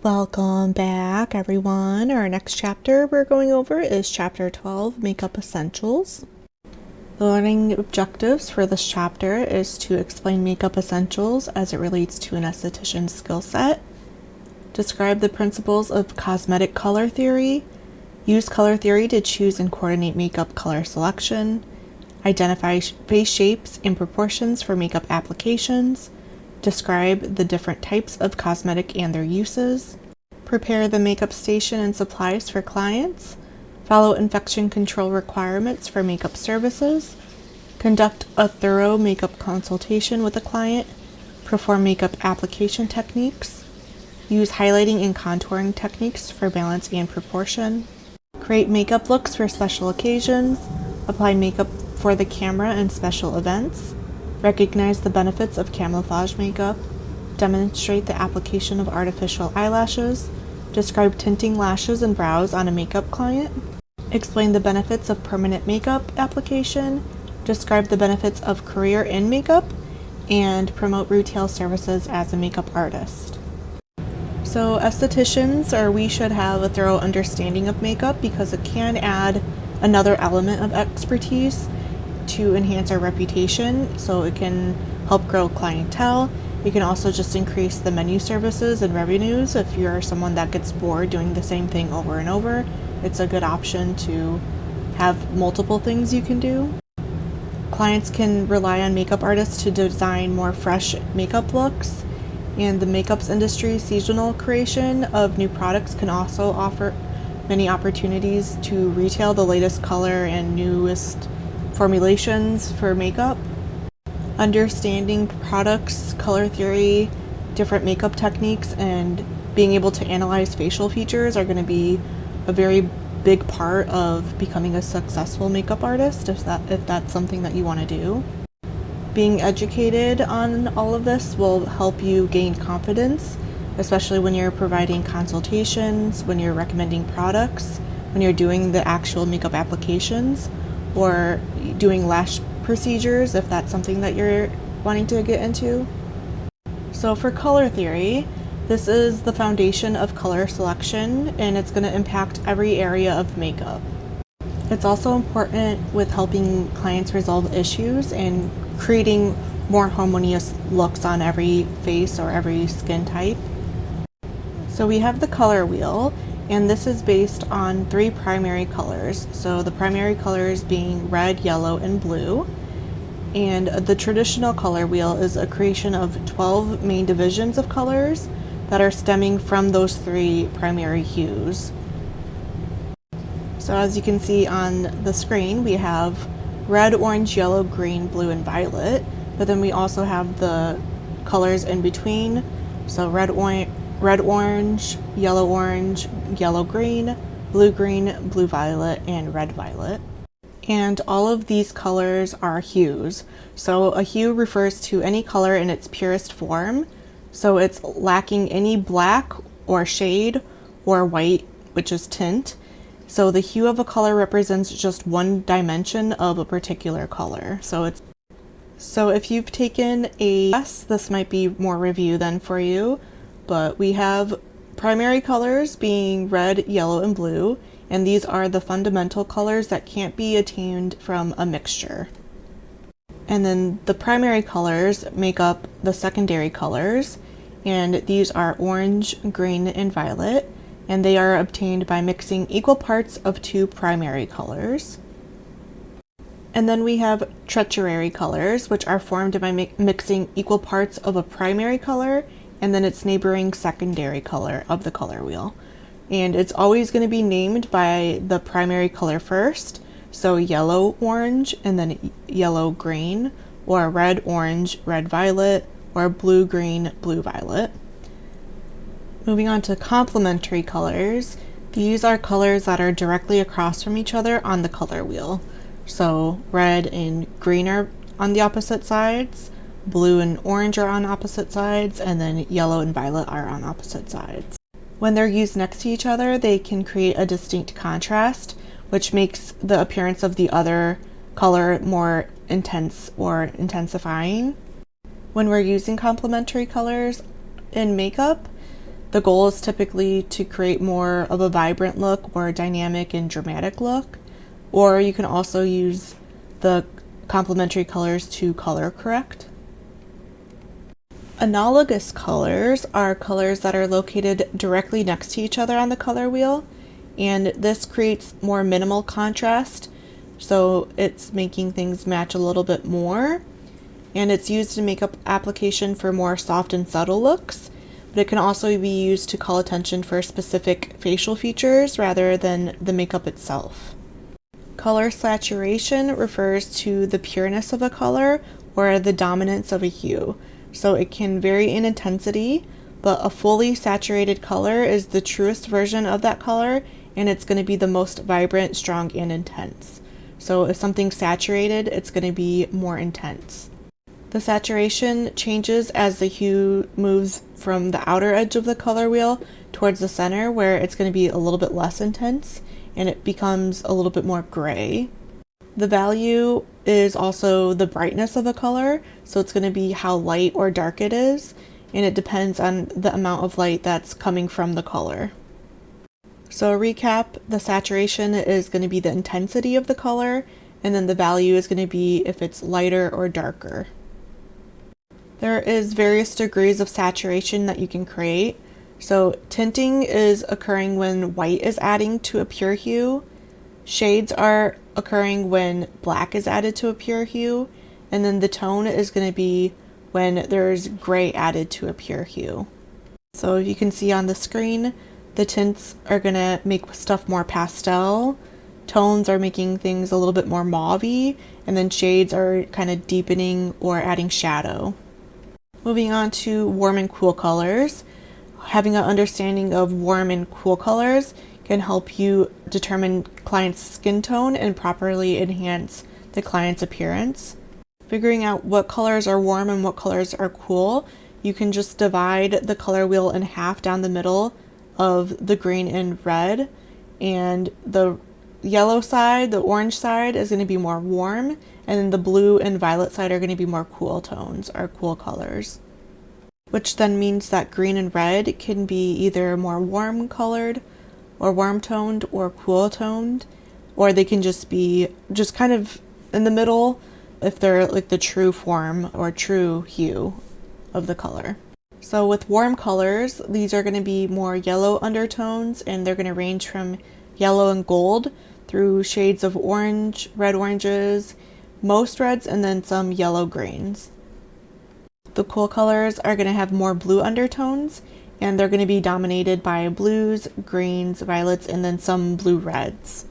Welcome back, everyone. Our next chapter we're going over is Chapter 12, Makeup Essentials. The learning objectives for this chapter is to explain makeup essentials as it relates to an esthetician's skill set, describe the principles of cosmetic color theory, use color theory to choose and coordinate makeup color selection, identify face shapes and proportions for makeup applications, describe the different types of cosmetic and their uses, prepare the makeup station and supplies for clients, follow infection control requirements for makeup services, conduct a thorough makeup consultation with a client, perform makeup application techniques, use highlighting and contouring techniques for balance and proportion, create makeup looks for special occasions, apply makeup for the camera and special events, recognize the benefits of camouflage makeup, demonstrate the application of artificial eyelashes, describe tinting lashes and brows on a makeup client, explain the benefits of permanent makeup application, describe the benefits of career in makeup, and promote retail services as a makeup artist. So estheticians, we should have a thorough understanding of makeup because it can add another element of expertise to enhance our reputation, so it can help grow clientele. It can also just increase the menu services and revenues. If you're someone that gets bored doing the same thing over and over, it's a good option to have multiple things you can do. Clients can rely on makeup artists to design more fresh makeup looks, and the makeup industry's seasonal creation of new products can also offer many opportunities to retail the latest color and newest formulations for makeup. Understanding products, color theory, different makeup techniques, and being able to analyze facial features are going to be a very big part of becoming a successful makeup artist if that's something that you want to do. Being educated on all of this will help you gain confidence, especially when you're providing consultations, when you're recommending products, when you're doing the actual makeup applications, or doing lash procedures if that's something that you're wanting to get into. So for color theory, this is the foundation of color selection, and it's going to impact every area of makeup. It's also important with helping clients resolve issues and creating more harmonious looks on every face or every skin type. So we have the color wheel, and this is based on 3 primary colors. So the primary colors being red, yellow, and blue. And the traditional color wheel is a creation of 12 main divisions of colors that are stemming from those 3 primary hues. So as you can see on the screen, we have red, orange, yellow, green, blue, and violet. But then we also have the colors in between. So red, orange, yellow, green, blue, violet, and red, violet. And all of these colors are hues. So a hue refers to any color in its purest form. So it's lacking any black or shade or white, which is tint. So the hue of a color represents just one dimension of a particular color. So if you've taken a class, this might be more review then for you. But we have primary colors being red, yellow, and blue, and these are the fundamental colors that can't be attained from a mixture. And then the primary colors make up the secondary colors, and these are orange, green, and violet, and they are obtained by mixing equal parts of 2 primary colors. And then we have tertiary colors, which are formed by mixing equal parts of a primary color and then its neighboring secondary color of the color wheel. And it's always going to be named by the primary color first, so yellow, orange, and then yellow, green, or red, orange, red, violet, or blue, green, blue, violet. Moving on to complementary colors, these are colors that are directly across from each other on the color wheel. So red and green are on the opposite sides, blue and orange are on opposite sides, and then yellow and violet are on opposite sides. When they're used next to each other, they can create a distinct contrast, which makes the appearance of the other color more intense or intensifying. When we're using complementary colors in makeup, The goal is typically to create more of a vibrant look or a dynamic and dramatic look, or you can also use the complementary colors to color correct. Analogous colors are colors that are located directly next to each other on the color wheel, and this creates more minimal contrast, so it's making things match a little bit more, and it's used in makeup application for more soft and subtle looks, but it can also be used to call attention for specific facial features rather than the makeup itself. Color saturation refers to the pureness of a color or the dominance of a hue. So it can vary in intensity, but a fully saturated color is the truest version of that color, and it's going to be the most vibrant, strong, and intense. So if something's saturated, it's going to be more intense. The saturation changes as the hue moves from the outer edge of the color wheel towards the center, where it's going to be a little bit less intense, and it becomes a little bit more gray. The value is also the brightness of a color, so it's going to be how light or dark it is, and it depends on the amount of light that's coming from the color. So a recap, the saturation is going to be the intensity of the color, and then the value is going to be if it's lighter or darker. There is various degrees of saturation that you can create. So tinting is occurring when white is adding to a pure hue. Shades are occurring when black is added to a pure hue, and then the tone is going to be when there's gray added to a pure hue. So you can see on the screen, the tints are going to make stuff more pastel, tones are making things a little bit more mauve-y, and then shades are kind of deepening or adding shadow. Moving on to warm and cool colors. Having an understanding of warm and cool colors can help you determine client's skin tone and properly enhance the client's appearance. Figuring out what colors are warm and what colors are cool, you can just divide the color wheel in half down the middle of the green and red, and the yellow side, the orange side, is going to be more warm, and then the blue and violet side are going to be more cool tones or cool colors, which then means that green and red can be either more warm colored or warm toned or cool toned, or they can just be just kind of in the middle if they're like the true form or true hue of the color. So with warm colors, these are going to be more yellow undertones, and they're going to range from yellow and gold through shades of orange, red oranges, most reds, and then some yellow greens. The cool colors are going to have more blue undertones, and they're going to be dominated by blues, greens, violets, and then some blue reds.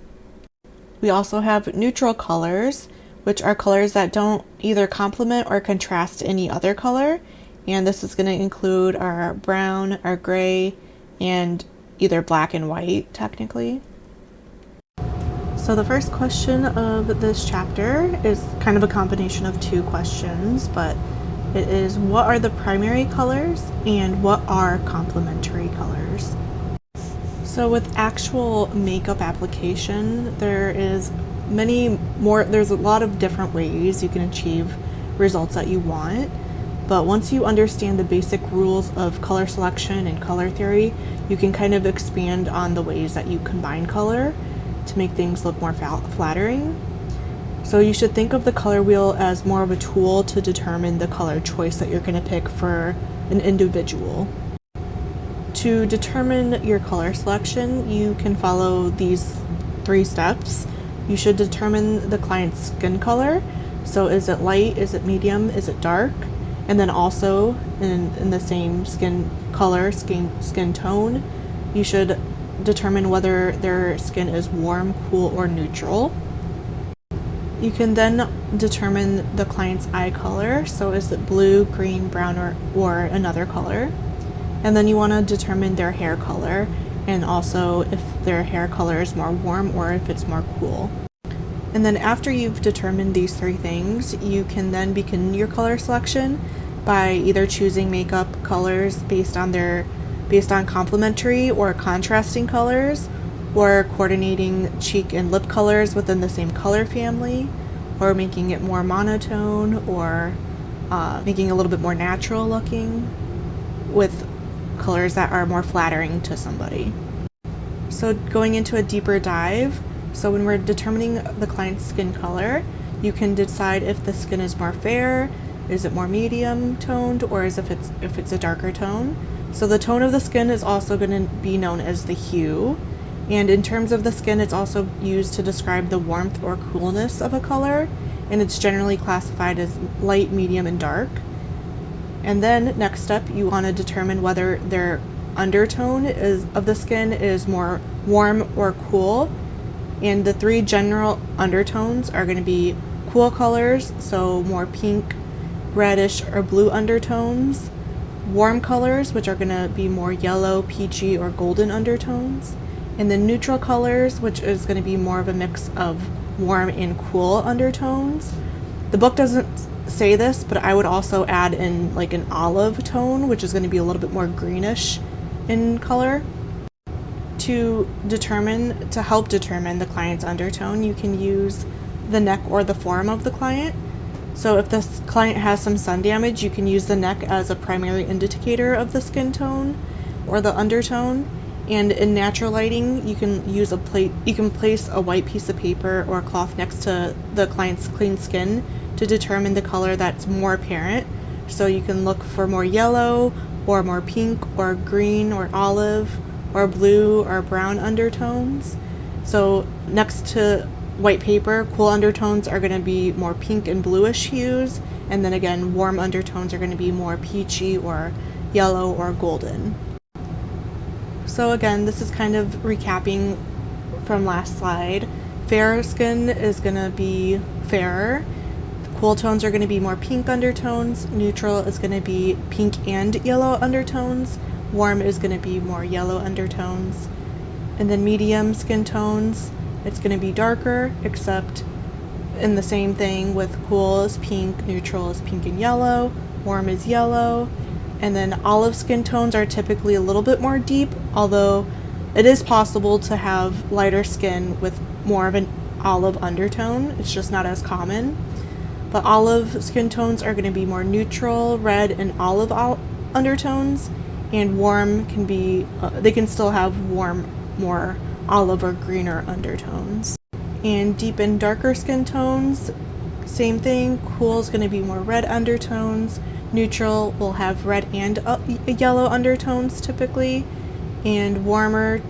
We also have neutral colors, which are colors that don't either complement or contrast any other color, and this is going to include our brown, our gray, and either black and white technically. So the first question of this chapter is kind of a combination of two questions, but it is, what are the primary colors and what are complementary colors? So with actual makeup application, there's a lot of different ways you can achieve results that you want. But once you understand the basic rules of color selection and color theory, you can kind of expand on the ways that you combine color to make things look more flattering. So you should think of the color wheel as more of a tool to determine the color choice that you're going to pick for an individual. To determine your color selection, you can follow these 3 steps. You should determine the client's skin color. So is it light, is it medium, is it dark? And then also in the same skin color, skin tone, you should determine whether their skin is warm, cool, or neutral. You can then determine the client's eye color. So is it blue, green, brown, or another color? And then you want to determine their hair color, and also if their hair color is more warm or if it's more cool. And then after you've determined these 3 things, you can then begin your color selection by either choosing makeup colors based on complementary or contrasting colors, or coordinating cheek and lip colors within the same color family, or making it more monotone, or making it a little bit more natural looking with colors that are more flattering to somebody. So going into a deeper dive, so when we're determining the client's skin color, you can decide if the skin is more fair, is it more medium toned, or if it's a darker tone. So the tone of the skin is also going to be known as the hue. And in terms of the skin, it's also used to describe the warmth or coolness of a color, and it's generally classified as light, medium, and dark. And then next step, you want to determine whether their undertone of the skin is more warm or cool. And the three general undertones are going to be cool colors, so more pink, reddish, or blue undertones. Warm colors, which are going to be more yellow, peachy, or golden undertones. And then neutral colors, which is going to be more of a mix of warm and cool undertones. The book doesn't say this, but I would also add in like an olive tone, which is going to be a little bit more greenish in color. To help determine the client's undertone, you can use the neck or the forearm of the client. So if this client has some sun damage, you can use the neck as a primary indicator of the skin tone or the undertone. And in natural lighting, you can place a white piece of paper or cloth next to the client's clean skin to determine the color that's more apparent. So you can look for more yellow or more pink or green or olive or blue or brown undertones. So next to white paper, cool undertones are going to be more pink and bluish hues, and then again, warm undertones are going to be more peachy or yellow or golden. So again, this is kind of recapping from last slide. Fair skin is going to be fairer. Cool tones are going to be more pink undertones. Neutral is going to be pink and yellow undertones. Warm is going to be more yellow undertones. And then medium skin tones, it's going to be darker, except in the same thing with cool is pink, neutral is pink and yellow, warm is yellow. And then olive skin tones are typically a little bit more deep, although it is possible to have lighter skin with more of an olive undertone. It's just not as common. But olive skin tones are going to be more neutral, red, and olive undertones. And warm can be, they can still have warm, more olive or greener undertones. And deep and darker skin tones, same thing. Cool is going to be more red undertones. Neutral will have red and yellow undertones typically. And warmer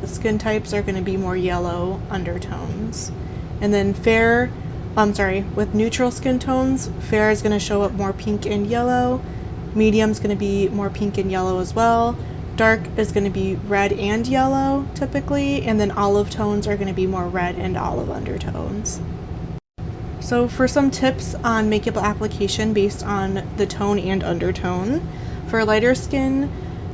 skin types are going to be more yellow undertones. And then with neutral skin tones, fair is going to show up more pink and yellow. Medium is going to be more pink and yellow as well. Dark is going to be red and yellow typically, and then olive tones are going to be more red and olive undertones. So for some tips on makeup application based on the tone and undertone, for lighter skin,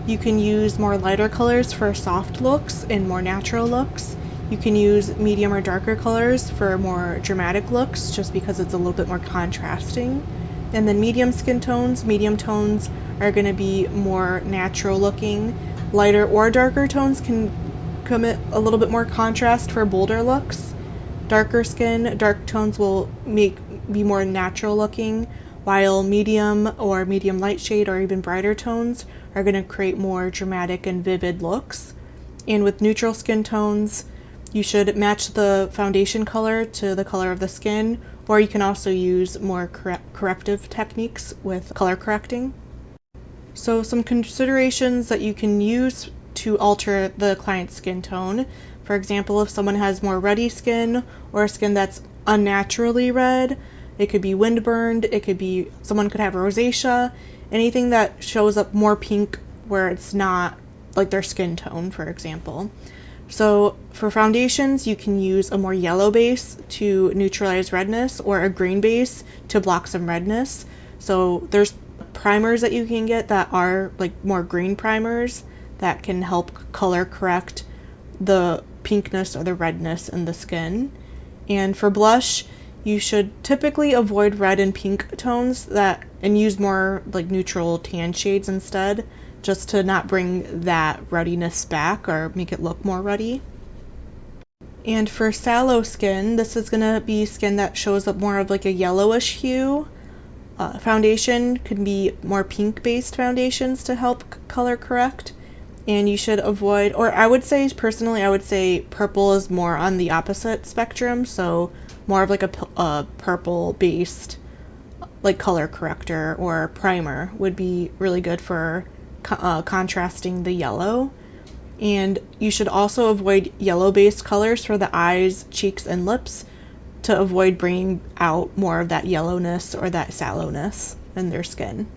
you can use more lighter colors for soft looks and more natural looks. You can use medium or darker colors for more dramatic looks, just because it's a little bit more contrasting. And then medium tones are going to be more natural looking. Lighter or darker tones can commit a little bit more contrast for bolder looks. Dark tones will be more natural looking, while medium or medium light shade or even brighter tones are going to create more dramatic and vivid looks. And with neutral skin tones, you should match the foundation color to the color of the skin, or you can also use more corrective techniques with color correcting. So some considerations that you can use to alter the client's skin tone. For example, if someone has more ruddy skin or skin that's unnaturally red, it could be windburned, someone could have rosacea, anything that shows up more pink where it's not like their skin tone, for example. So for foundations, you can use a more yellow base to neutralize redness or a green base to block some redness. So there's primers that you can get that are like more green primers that can help color correct the pinkness or the redness in the skin. And for blush, you should typically avoid red and pink tones and use more like neutral tan shades instead, just to not bring that ruddiness back or make it look more ruddy. And for sallow skin, this is going to be skin that shows up more of like a yellowish hue. Foundation could be more pink-based foundations to help color correct. And you should avoid, or I would say personally, I would say purple is more on the opposite spectrum. So more of like a purple-based like color corrector or primer would be really good for contrasting the yellow. And you should also avoid yellow-based colors for the eyes, cheeks, and lips to avoid bringing out more of that yellowness or that sallowness in their skin.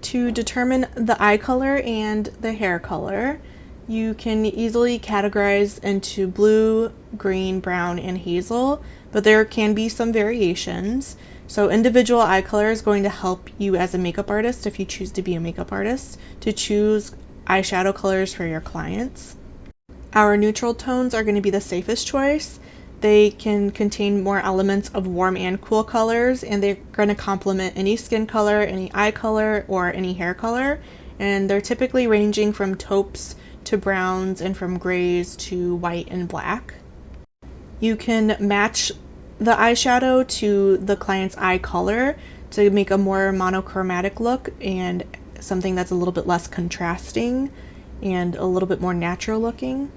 To determine the eye color and the hair color, you can easily categorize into blue, green, brown, and hazel, but there can be some variations. So individual eye color is going to help you as a makeup artist, if you choose to be a makeup artist, to choose eyeshadow colors for your clients. Our neutral tones are going to be the safest choice. They can contain more elements of warm and cool colors, and they're going to complement any skin color, any eye color, or any hair color. And they're typically ranging from taupes to browns and from grays to white and black. You can match the eyeshadow to the client's eye color to make a more monochromatic look and something that's a little bit less contrasting and a little bit more natural looking.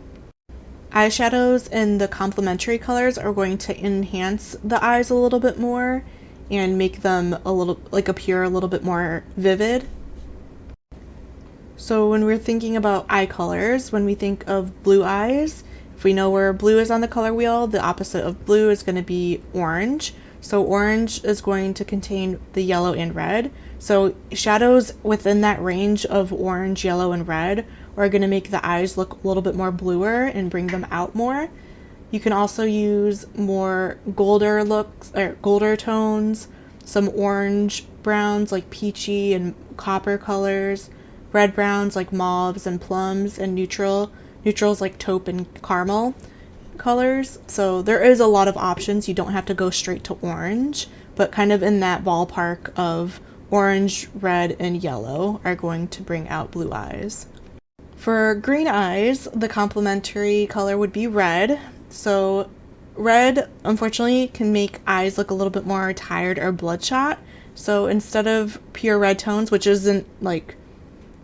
Eyeshadows in the complementary colors are going to enhance the eyes a little bit more and make them appear a little bit more vivid. So when we're thinking about eye colors, when we think of blue eyes, if we know where blue is on the color wheel, the opposite of blue is going to be orange. So orange is going to contain the yellow and red. So shadows within that range of orange, yellow, and red are going to make the eyes look a little bit more bluer and bring them out more. You can also use more golder looks or golder tones, some orange browns like peachy and copper colors, red browns like mauves and plums, and neutrals like taupe and caramel colors. So there is a lot of options. You don't have to go straight to orange, but kind of in that ballpark of orange, red, and yellow are going to bring out blue eyes. For green eyes, the complementary color would be red. So red, unfortunately, can make eyes look a little bit more tired or bloodshot. So instead of pure red tones, which isn't like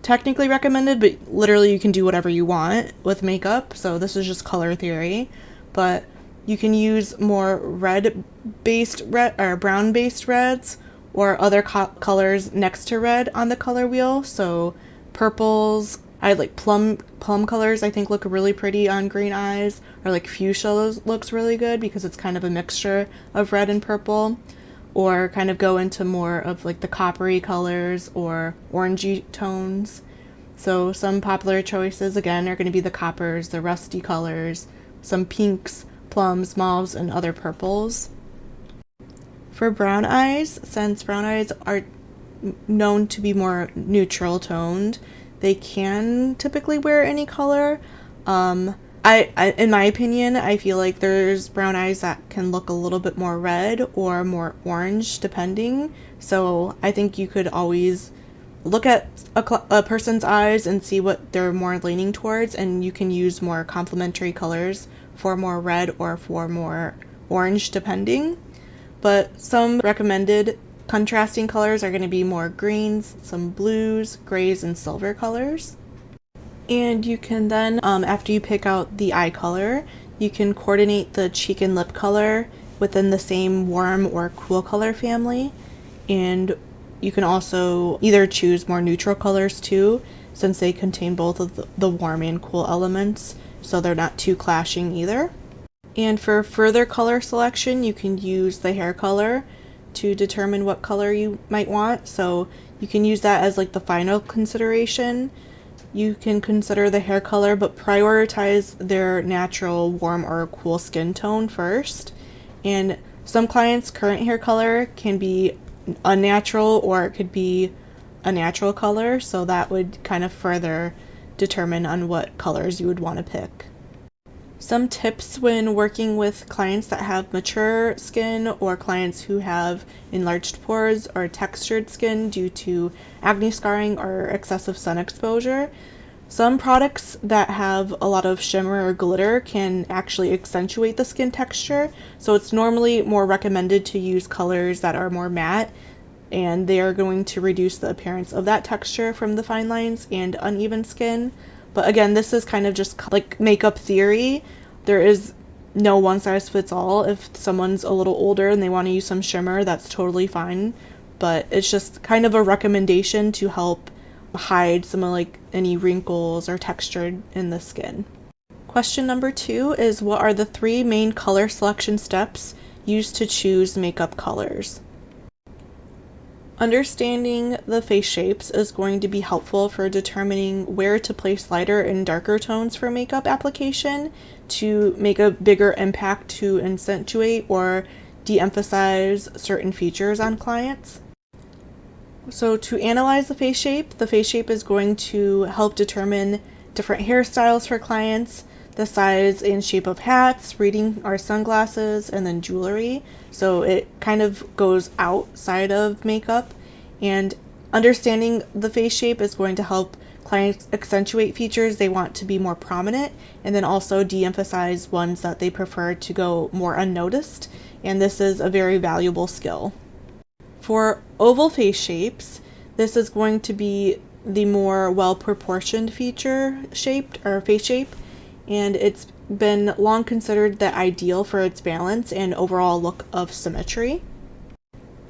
technically recommended, but literally you can do whatever you want with makeup. So this is just color theory, but you can use more red-based red or brown-based reds or other colors next to red on the color wheel. So purples, I like plum colors I think look really pretty on green eyes, or like fuchsia looks really good because it's kind of a mixture of red and purple, or kind of go into more of like the coppery colors or orangey tones. So some popular choices again are going to be the coppers, the rusty colors, some pinks, plums, mauves, and other purples. For brown eyes, since brown eyes are known to be more neutral toned, they can typically wear any color. I in my opinion, I feel like there's brown eyes that can look a little bit more red or more orange depending. So I think you could always look at a person's eyes and see what they're more leaning towards, and you can use more complementary colors for more red or for more orange depending. But some recommended contrasting colors are going to be more greens, some blues, grays, and silver colors. And you can then, after you pick out the eye color, you can coordinate the cheek and lip color within the same warm or cool color family. And you can also either choose more neutral colors too, since they contain both of the warm and cool elements, so they're not too clashing either. And for further color selection, you can use the hair color to determine what color you might want. So you can use that as like the final consideration. You can consider the hair color, but prioritize their natural warm or cool skin tone first. And some clients' current hair color can be unnatural, or it could be a natural color, so that would kind of further determine on what colors you would want to pick. Some tips when working with clients that have mature skin or clients who have enlarged pores or textured skin due to acne scarring or excessive sun exposure. Some products that have a lot of shimmer or glitter can actually accentuate the skin texture, so it's normally more recommended to use colors that are more matte and they are going to reduce the appearance of that texture from the fine lines and uneven skin. But again, this is kind of just like makeup theory. There is no one size fits all. If someone's a little older and they want to use some shimmer, that's totally fine. But it's just kind of a recommendation to help hide some of like any wrinkles or texture in the skin. Question number 2 is, what are the 3 main color selection steps used to choose makeup colors? Understanding the face shapes is going to be helpful for determining where to place lighter and darker tones for makeup application to make a bigger impact to accentuate or de-emphasize certain features on clients. So to analyze the face shape is going to help determine different hairstyles for clients, the size and shape of hats, reading or sunglasses, and then jewelry. So it kind of goes outside of makeup, and understanding the face shape is going to help clients accentuate features they want to be more prominent, and then also de-emphasize ones that they prefer to go more unnoticed, and this is a very valuable skill. For oval face shapes, this is going to be the more well-proportioned face shape, and it's been long considered the ideal for its balance and overall look of symmetry.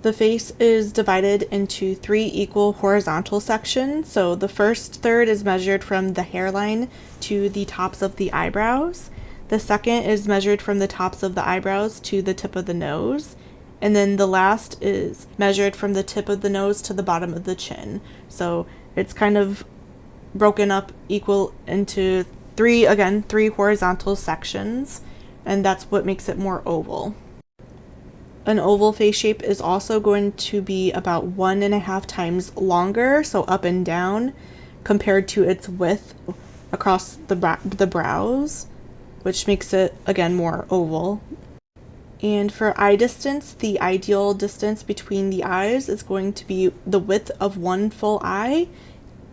The face is divided into 3 equal horizontal sections. So the first third is measured from the hairline to the tops of the eyebrows. The second is measured from the tops of the eyebrows to the tip of the nose. And then the last is measured from the tip of the nose to the bottom of the chin. So it's kind of broken up equal into 3 horizontal sections, and that's what makes it more oval. An oval face shape is also going to be about 1.5 times longer, so up and down, compared to its width across the brows, which makes it, again, more oval. And for eye distance, the ideal distance between the eyes is going to be the width of one full eye.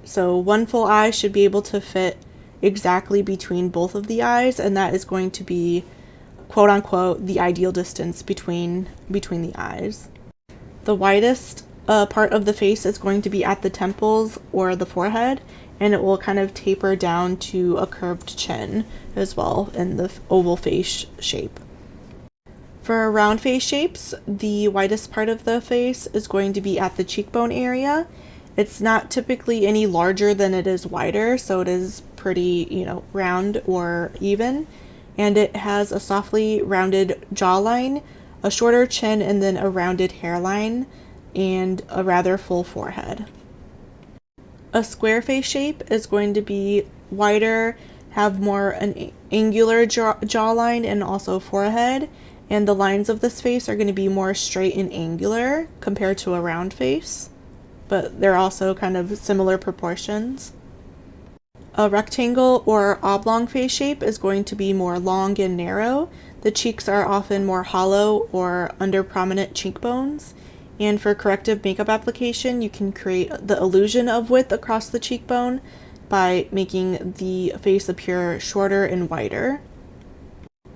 So one full eye should be able to fit exactly between both of the eyes, and that is going to be, quote unquote, the ideal distance between the eyes. The widest part of the face is going to be at the temples or the forehead, and it will kind of taper down to a curved chin as well in the oval face shape. For round face shapes, the widest part of the face is going to be at the cheekbone area. It's not typically any larger than it is wider, so it is pretty, round or even. And it has a softly rounded jawline, a shorter chin, and then a rounded hairline, and a rather full forehead. A square face shape is going to be wider, have more an angular jawline and also forehead, and the lines of this face are going to be more straight and angular compared to a round face, but they're also kind of similar proportions. A rectangle or oblong face shape is going to be more long and narrow. The cheeks are often more hollow or under prominent cheekbones. And for corrective makeup application, you can create the illusion of width across the cheekbone by making the face appear shorter and wider.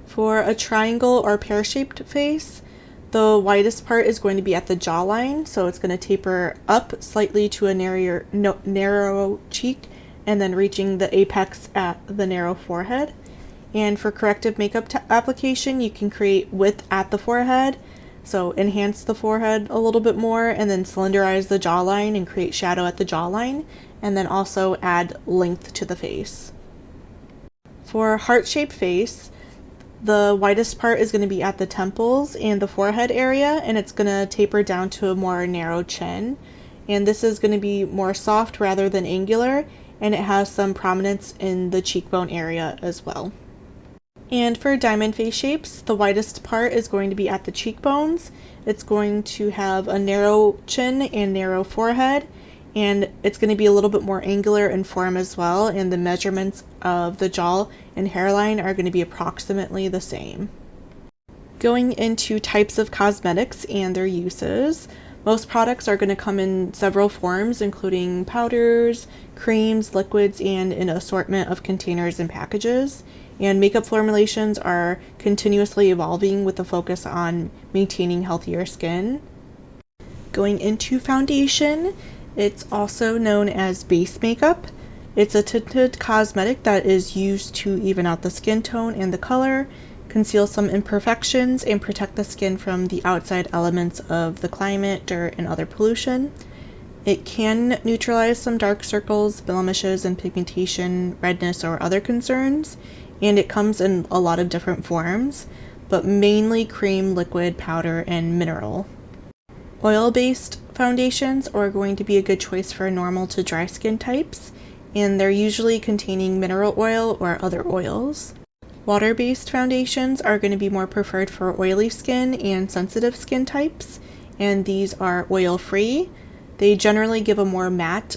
For a triangle or pear-shaped face, the widest part is going to be at the jawline, so it's going to taper up slightly to a narrow cheek, and then reaching the apex at the narrow forehead. And for corrective makeup application, you can create width at the forehead, so enhance the forehead a little bit more, and then cylinderize the jawline and create shadow at the jawline, and then also add length to the face. For a heart-shaped face, the widest part is going to be at the temples and the forehead area, and it's going to taper down to a more narrow chin. And this is going to be more soft rather than angular, and it has some prominence in the cheekbone area as well. And for diamond face shapes, the widest part is going to be at the cheekbones. It's going to have a narrow chin and narrow forehead, and it's going to be a little bit more angular in form as well, and the measurements of the jaw and hairline are going to be approximately the same. Going into types of cosmetics and their uses, most products are going to come in several forms, including powders, creams, liquids, and an assortment of containers and packages. And makeup formulations are continuously evolving with a focus on maintaining healthier skin. Going into foundation, it's also known as base makeup. It's a tinted cosmetic that is used to even out the skin tone and the color, conceal some imperfections, and protect the skin from the outside elements of the climate, dirt, and other pollution. It can neutralize some dark circles, blemishes, and pigmentation, redness, or other concerns, and it comes in a lot of different forms, but mainly cream, liquid, powder, and mineral. Oil-based foundations are going to be a good choice for normal to dry skin types, and they're usually containing mineral oil or other oils. Water-based foundations are going to be more preferred for oily skin and sensitive skin types, and these are oil-free. They generally give a more matte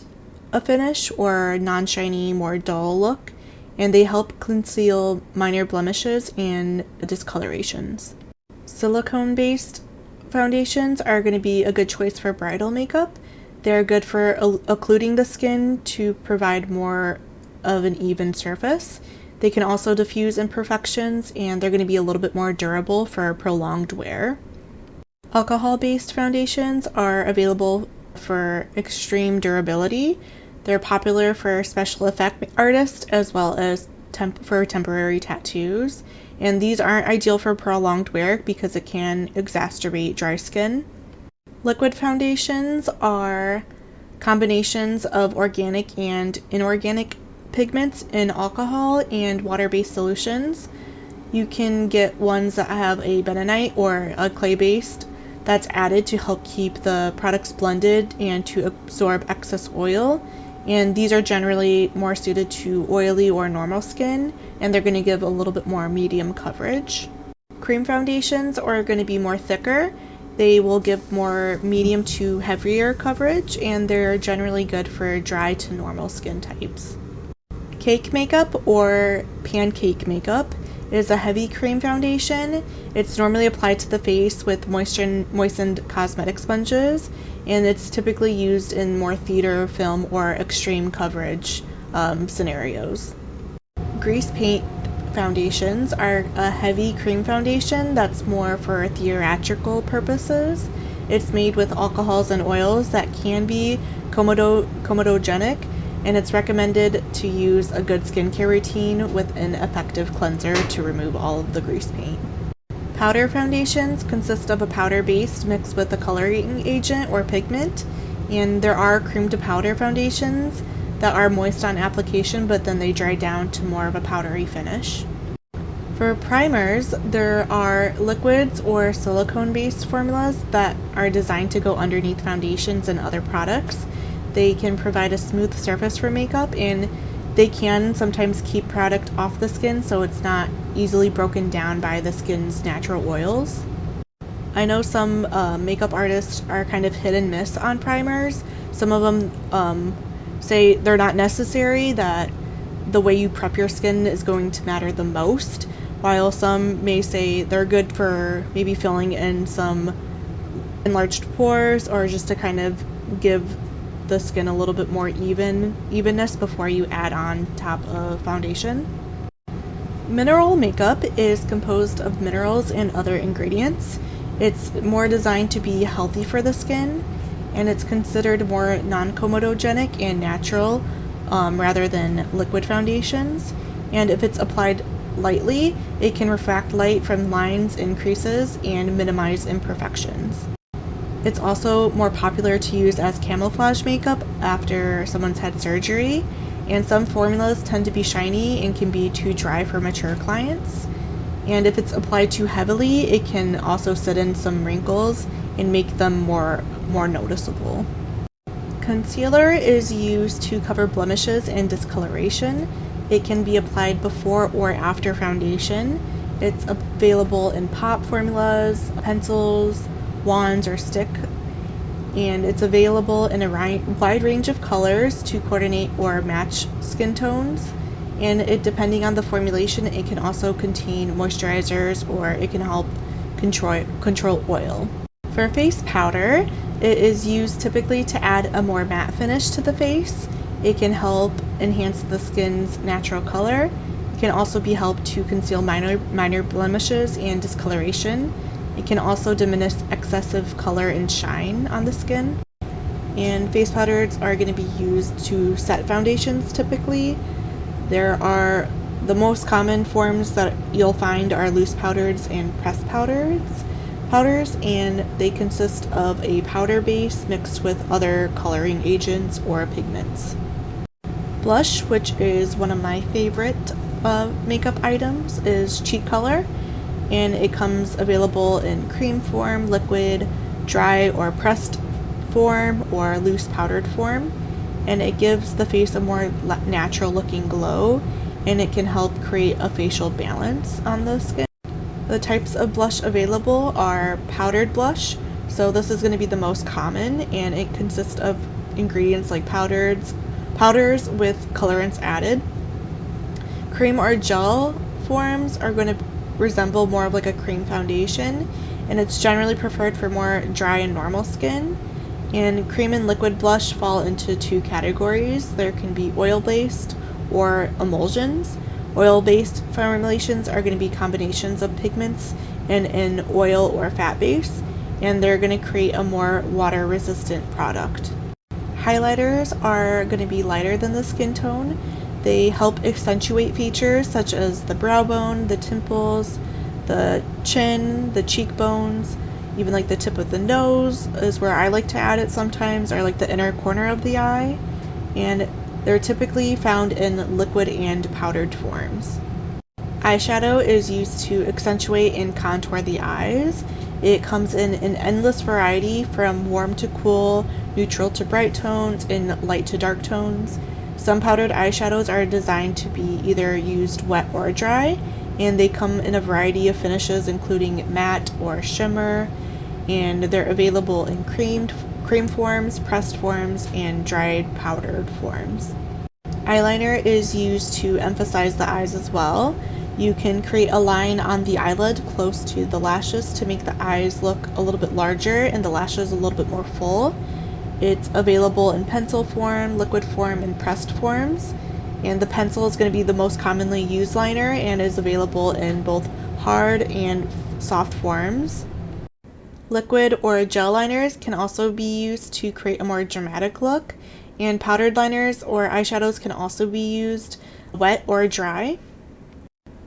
finish or non-shiny, more dull look, and they help conceal minor blemishes and discolorations. Silicone-based foundations are going to be a good choice for bridal makeup. They're good for occluding the skin to provide more of an even surface. They can also diffuse imperfections, and they're going to be a little bit more durable for prolonged wear. Alcohol-based foundations are available for extreme durability. They're popular for special effect artists as well as for temporary tattoos, and these aren't ideal for prolonged wear because it can exacerbate dry skin. Liquid foundations are combinations of organic and inorganic pigments in alcohol and water-based solutions. You can get ones that have a bentonite or a clay-based that's added to help keep the products blended and to absorb excess oil. And these are generally more suited to oily or normal skin, and they're going to give a little bit more medium coverage. Cream foundations are going to be more thicker. They will give more medium to heavier coverage, and they're generally good for dry to normal skin types. Cake makeup or pancake makeup is a heavy cream foundation. It's normally applied to the face with moistened cosmetic sponges, and it's typically used in more theater, film, or extreme coverage scenarios. Grease paint foundations are a heavy cream foundation that's more for theatrical purposes. It's made with alcohols and oils that can be comedogenic, and it's recommended to use a good skincare routine with an effective cleanser to remove all of the grease paint. Powder foundations consist of a powder base mixed with a coloring agent or pigment, and there are cream to powder foundations that are moist on application, but then they dry down to more of a powdery finish. For primers, there are liquids or silicone-based formulas that are designed to go underneath foundations and other products. They can provide a smooth surface for makeup, and they can sometimes keep product off the skin so it's not easily broken down by the skin's natural oils. I know some makeup artists are kind of hit and miss on primers. Some of them say they're not necessary, that the way you prep your skin is going to matter the most, while some may say they're good for maybe filling in some enlarged pores or just to kind of give the skin a little bit more evenness before you add on top of foundation. Mineral makeup is composed of minerals and other ingredients. It's more designed to be healthy for the skin, and it's considered more non-comedogenic and natural rather than liquid foundations. And if it's applied lightly, it can refract light from lines and creases and minimize imperfections. It's also more popular to use as camouflage makeup after someone's had surgery, and some formulas tend to be shiny and can be too dry for mature clients. And if it's applied too heavily, it can also sit in some wrinkles and make them more noticeable. Concealer is used to cover blemishes and discoloration. It can be applied before or after foundation. It's available in pop formulas, pencils, wands, or stick, and it's available in a wide range of colors to coordinate or match skin tones. And it, depending on the formulation, it can also contain moisturizers, or it can help control oil. For face powder, it is used typically to add a more matte finish to the face. It can help enhance the skin's natural color. It can also be helped to conceal minor blemishes and discoloration. It can also diminish excessive color and shine on the skin. And face powders are going to be used to set foundations typically. The most common forms that you'll find are loose powders and pressed powders, and they consist of a powder base mixed with other coloring agents or pigments. Blush, which is one of my favorite makeup items, is cheek color, and it comes available in cream form, liquid, dry or pressed form, or loose powdered form, and it gives the face a more natural looking glow, and it can help create a facial balance on the skin. The types of blush available are powdered blush, so this is going to be the most common, and it consists of ingredients like powders with colorants added. Cream or gel forms are going to resemble more of like a cream foundation, and it's generally preferred for more dry and normal skin. And cream and liquid blush fall into two categories. There can be oil-based or emulsions. Oil-based formulations are going to be combinations of pigments in an oil or fat base, and they're going to create a more water-resistant product. Highlighters are going to be lighter than the skin tone. They help accentuate features such as the brow bone, the temples, the chin, the cheekbones, even like the tip of the nose is where I like to add it sometimes, or like the inner corner of the eye. And they're typically found in liquid and powdered forms. Eyeshadow is used to accentuate and contour the eyes. It comes in an endless variety from warm to cool, neutral to bright tones, and light to dark tones. Some powdered eyeshadows are designed to be either used wet or dry, and they come in a variety of finishes including matte or shimmer, and they're available in cream forms, pressed forms, and dried powdered forms. Eyeliner is used to emphasize the eyes as well. You can create a line on the eyelid close to the lashes to make the eyes look a little bit larger and the lashes a little bit more full. It's available in pencil form, liquid form, and pressed forms. And the pencil is going to be the most commonly used liner and is available in both hard and soft forms. Liquid or gel liners can also be used to create a more dramatic look, and powdered liners or eyeshadows can also be used wet or dry.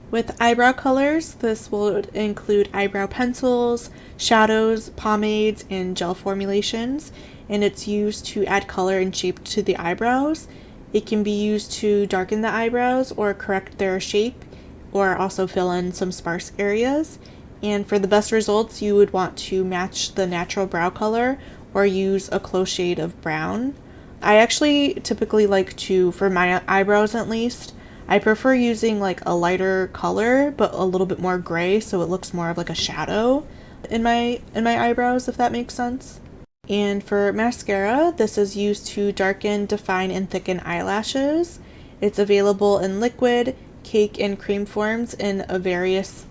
With eyebrow colors, this will include eyebrow pencils, shadows, pomades, and gel formulations, and it's used to add color and shape to the eyebrows. It can be used to darken the eyebrows or correct their shape, or also fill in some sparse areas. And for the best results, you would want to match the natural brow color or use a close shade of brown. I actually typically like to, for my eyebrows at least, I prefer using like a lighter color but a little bit more gray, so it looks more of like a shadow in my eyebrows, if that makes sense. And for mascara, this is used to darken, define, and thicken eyelashes. It's available in liquid, cake, and cream forms in various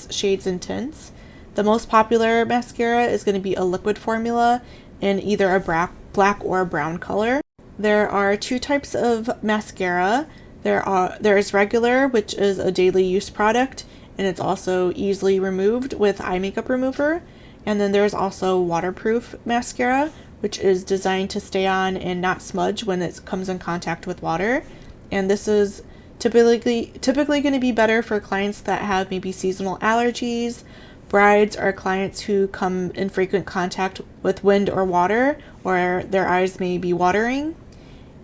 shades and tints. The most popular mascara is going to be a liquid formula in either a black or brown color. There are two types of mascara. There is regular, which is a daily use product, and it's also easily removed with eye makeup remover. And then there's also waterproof mascara, which is designed to stay on and not smudge when it comes in contact with water. And this is typically going to be better for clients that have maybe seasonal allergies, brides, or clients who come in frequent contact with wind or water, or their eyes may be watering.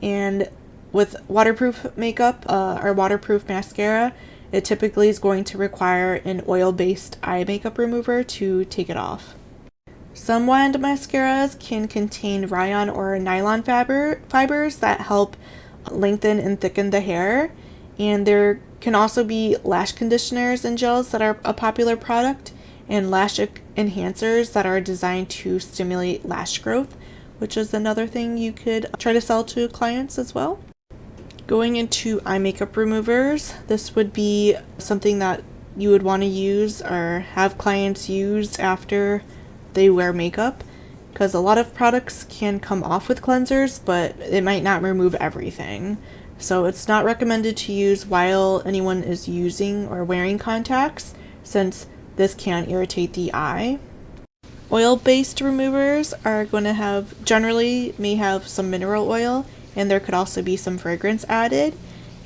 And with waterproof makeup or waterproof mascara, it typically is going to require an oil-based eye makeup remover to take it off. Some wand mascaras can contain rayon or nylon fibers that help lengthen and thicken the hair. And there can also be lash conditioners and gels that are a popular product, and lash enhancers that are designed to stimulate lash growth, which is another thing you could try to sell to clients as well. Going into eye makeup removers, this would be something that you would want to use or have clients use after they wear makeup, because a lot of products can come off with cleansers, but it might not remove everything. So it's not recommended to use while anyone is using or wearing contacts, since this can irritate the eye. Oil-based removers are going to may have some mineral oil, and there could also be some fragrance added.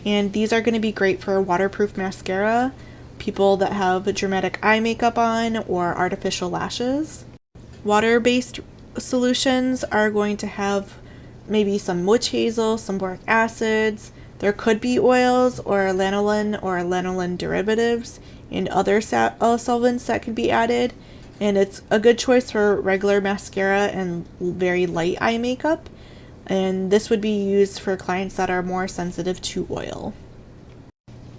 And these are going to be great for waterproof mascara, people that have dramatic eye makeup on, or artificial lashes. Water-based solutions are going to have maybe some witch hazel, some boric acids. There could be oils or lanolin derivatives and other solvents that can be added. And it's a good choice for regular mascara and very light eye makeup. And this would be used for clients that are more sensitive to oil.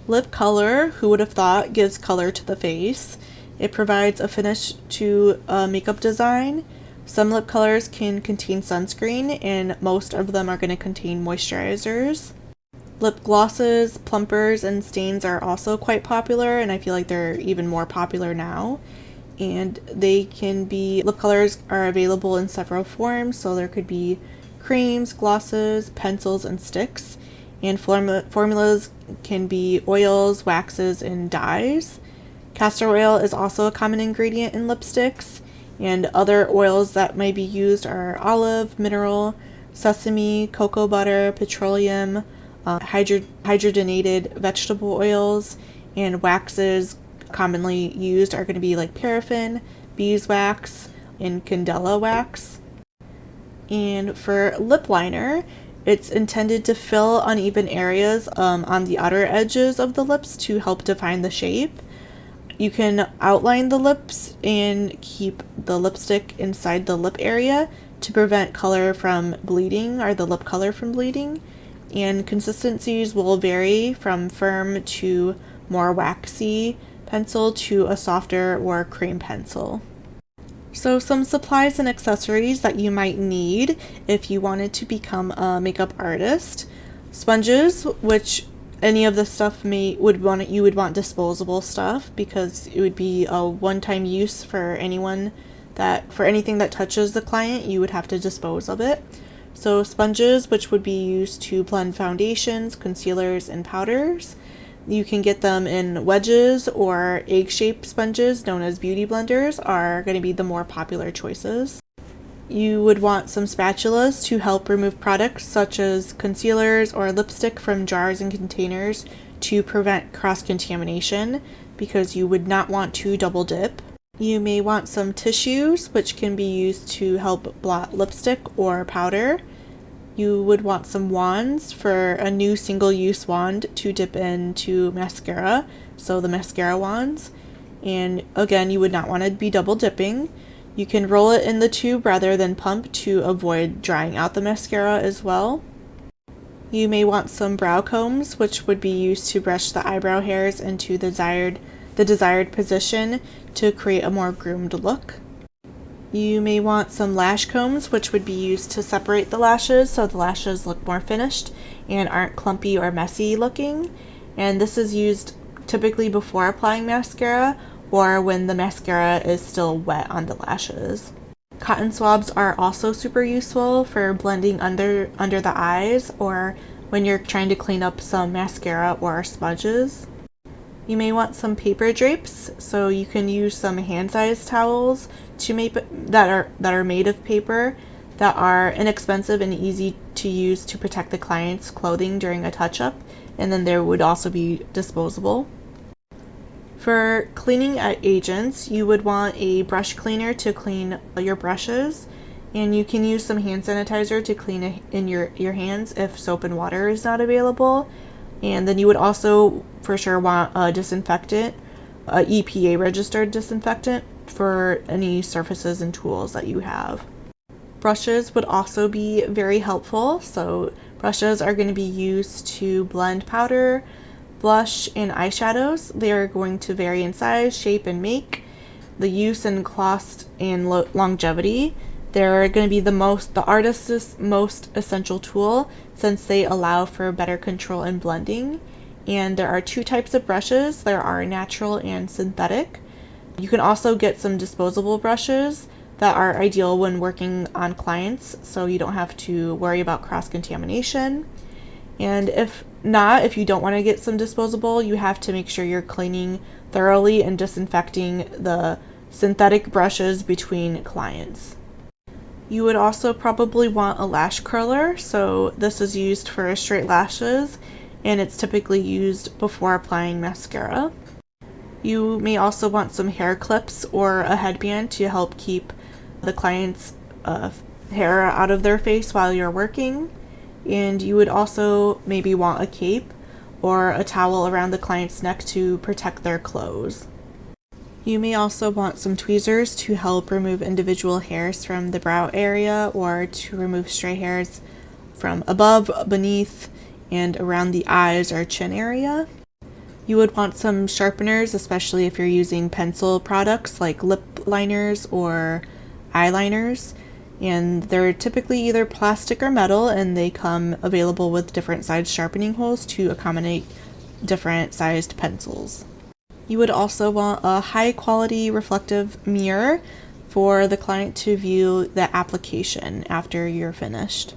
Lip color, who would have thought, gives color to the face. It provides a finish to a makeup design. Some lip colors can contain sunscreen, and most of them are going to contain moisturizers. Lip glosses, plumpers, and stains are also quite popular, and I feel like they're even more popular now. And lip colors are available in several forms, so there could be creams, glosses, pencils, and sticks. And formulas can be oils, waxes, and dyes. Castor oil is also a common ingredient in lipsticks, and other oils that might be used are olive, mineral, sesame, cocoa butter, petroleum, hydrogenated vegetable oils, and waxes commonly used are going to be like paraffin, beeswax, and candela wax. And for lip liner, it's intended to fill uneven areas on the outer edges of the lips to help define the shape. You can outline the lips and keep the lipstick inside the lip area to prevent color from bleeding, or the lip color from bleeding. And consistencies will vary from firm to more waxy pencil to a softer or cream pencil. So some supplies and accessories that you might need if you wanted to become a makeup artist. Sponges, which any of this stuff you would want disposable stuff, because it would be a one-time use for anything that touches the client, you would have to dispose of it. So sponges, which would be used to blend foundations, concealers, and powders. You can get them in wedges, or egg-shaped sponges known as beauty blenders are going to be the more popular choices. You would want some spatulas to help remove products such as concealers or lipstick from jars and containers to prevent cross-contamination, because you would not want to double dip. You may want some tissues, which can be used to help blot lipstick or powder. You would want some wands for a new single-use wand to dip into mascara, so the mascara wands. And again, you would not want to be double dipping. You can roll it in the tube rather than pump to avoid drying out the mascara as well. You may want some brow combs, which would be used to brush the eyebrow hairs into the desired position to create a more groomed look. You may want some lash combs, which would be used to separate the lashes so the lashes look more finished and aren't clumpy or messy looking. And this is used typically before applying mascara, or when the mascara is still wet on the lashes. Cotton swabs are also super useful for blending under the eyes, or when you're trying to clean up some mascara or smudges. You may want some paper drapes, so you can use some hand-sized towels that are made of paper, that are inexpensive and easy to use to protect the client's clothing during a touch-up, and then there would also be disposable. For cleaning agents, you would want a brush cleaner to clean your brushes, and you can use some hand sanitizer to clean in your hands if soap and water is not available. And then you would also for sure want a disinfectant, a EPA registered disinfectant for any surfaces and tools that you have. Brushes would also be very helpful. So brushes are going to be used to blend powder, blush, and eyeshadows. They are going to vary in size, shape, and make. The use and cost and longevity. They're going to be the artist's most essential tool, since they allow for better control and blending. And there are two types of brushes. There are natural and synthetic. You can also get some disposable brushes that are ideal when working on clients, so you don't have to worry about cross-contamination. And if not, if you don't want to get some disposable, you have to make sure you're cleaning thoroughly and disinfecting the synthetic brushes between clients. You would also probably want a lash curler, so this is used for straight lashes and it's typically used before applying mascara. You may also want some hair clips or a headband to help keep the client's hair out of their face while you're working. And you would also maybe want a cape or a towel around the client's neck to protect their clothes. You may also want some tweezers to help remove individual hairs from the brow area or to remove stray hairs from above, beneath, and around the eyes or chin area. You would want some sharpeners, especially if you're using pencil products like lip liners or eyeliners. And they're typically either plastic or metal, and they come available with different sized sharpening holes to accommodate different sized pencils. You would also want a high quality reflective mirror for the client to view the application after you're finished.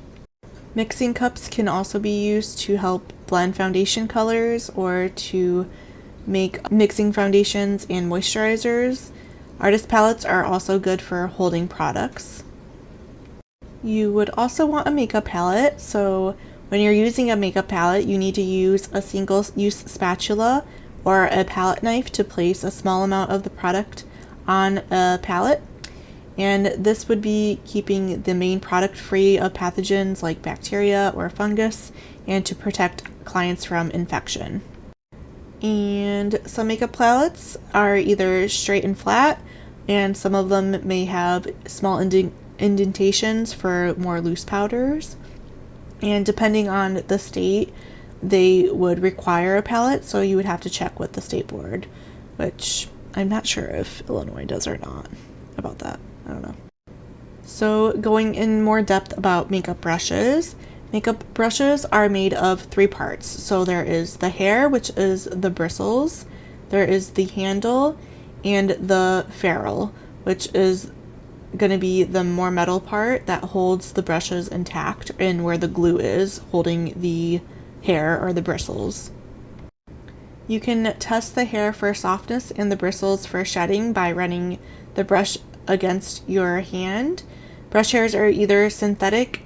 Mixing cups can also be used to help blend foundation colors or to make mixing foundations and moisturizers. Artist palettes are also good for holding products. You would also want a makeup palette, so when you're using a makeup palette, you need to use a single-use spatula or a palette knife to place a small amount of the product on a palette. And this would be keeping the main product free of pathogens like bacteria or fungus and to protect clients from infection. And some makeup palettes are either straight and flat, and some of them may have small indentations for more loose powders. And depending on the state, they would require a palette, so you would have to check with the state board, which I'm not sure if Illinois does or not about that. I don't know. So going in more depth about makeup brushes. Makeup brushes are made of 3 parts. So there is the hair, which is the bristles, there is the handle, and the ferrule, which is going to be the more metal part that holds the brushes intact and where the glue is holding the hair or the bristles. You can test the hair for softness and the bristles for shedding by running the brush against your hand. Brush hairs are either synthetic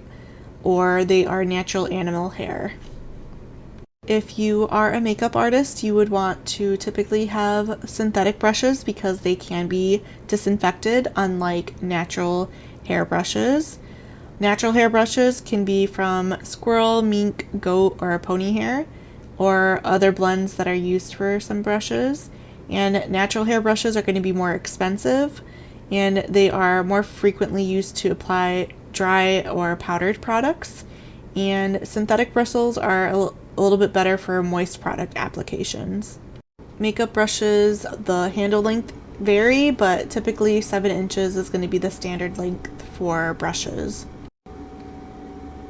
or they are natural animal hair. If you are a makeup artist, you would want to typically have synthetic brushes because they can be disinfected, unlike natural hair brushes. Natural hair brushes can be from squirrel, mink, goat, or pony hair, or other blends that are used for some brushes. And natural hair brushes are going to be more expensive, and they are more frequently used to apply dry or powdered products. And synthetic bristles are a little bit better for moist product applications. Makeup brushes, the handle length vary, but typically 7 inches is going to be the standard length for brushes.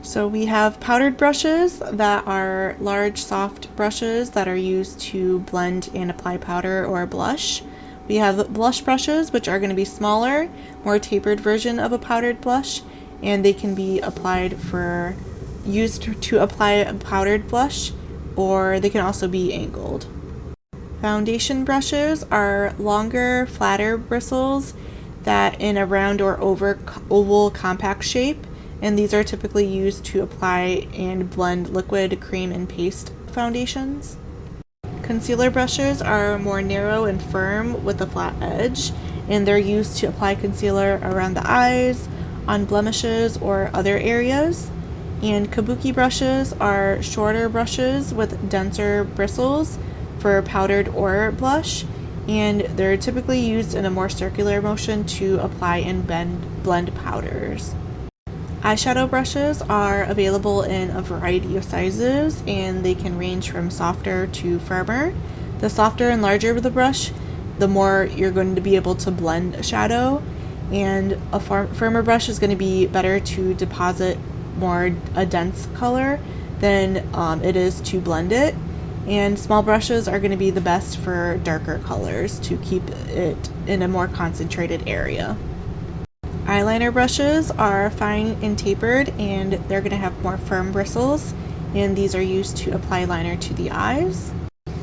So we have powdered brushes that are large, soft brushes that are used to blend and apply powder or blush. We have blush brushes, which are going to be smaller, more tapered version of a powdered blush, and they can be used to apply a powdered blush, or they can also be angled. Foundation brushes are longer, flatter bristles that in a round or oval compact shape, and these are typically used to apply and blend liquid, cream, and paste foundations. Concealer brushes are more narrow and firm with a flat edge, and they're used to apply concealer around the eyes, on blemishes, or other areas. And kabuki brushes are shorter brushes with denser bristles for powdered or blush, and they're typically used in a more circular motion to apply and blend powders. Eyeshadow brushes are available in a variety of sizes, and they can range from softer to firmer. The softer and larger the brush, the more you're going to be able to blend a shadow, and a firmer brush is going to be better to deposit a dense color than it is to blend it. And small brushes are going to be the best for darker colors to keep it in a more concentrated area. Eyeliner brushes are fine and tapered, and they're going to have more firm bristles, and these are used to apply liner to the eyes.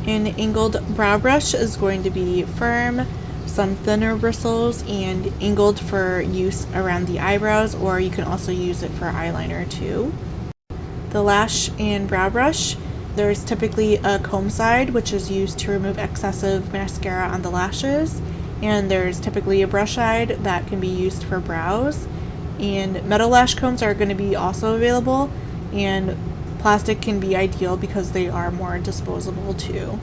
An angled brow brush is going to be firm, some thinner bristles, and angled for use around the eyebrows, or you can also use it for eyeliner too. The lash and brow brush, there's typically a comb side, which is used to remove excessive mascara on the lashes, and there's typically a brush side that can be used for brows. And metal lash combs are going to be also available, and plastic can be ideal because they are more disposable too.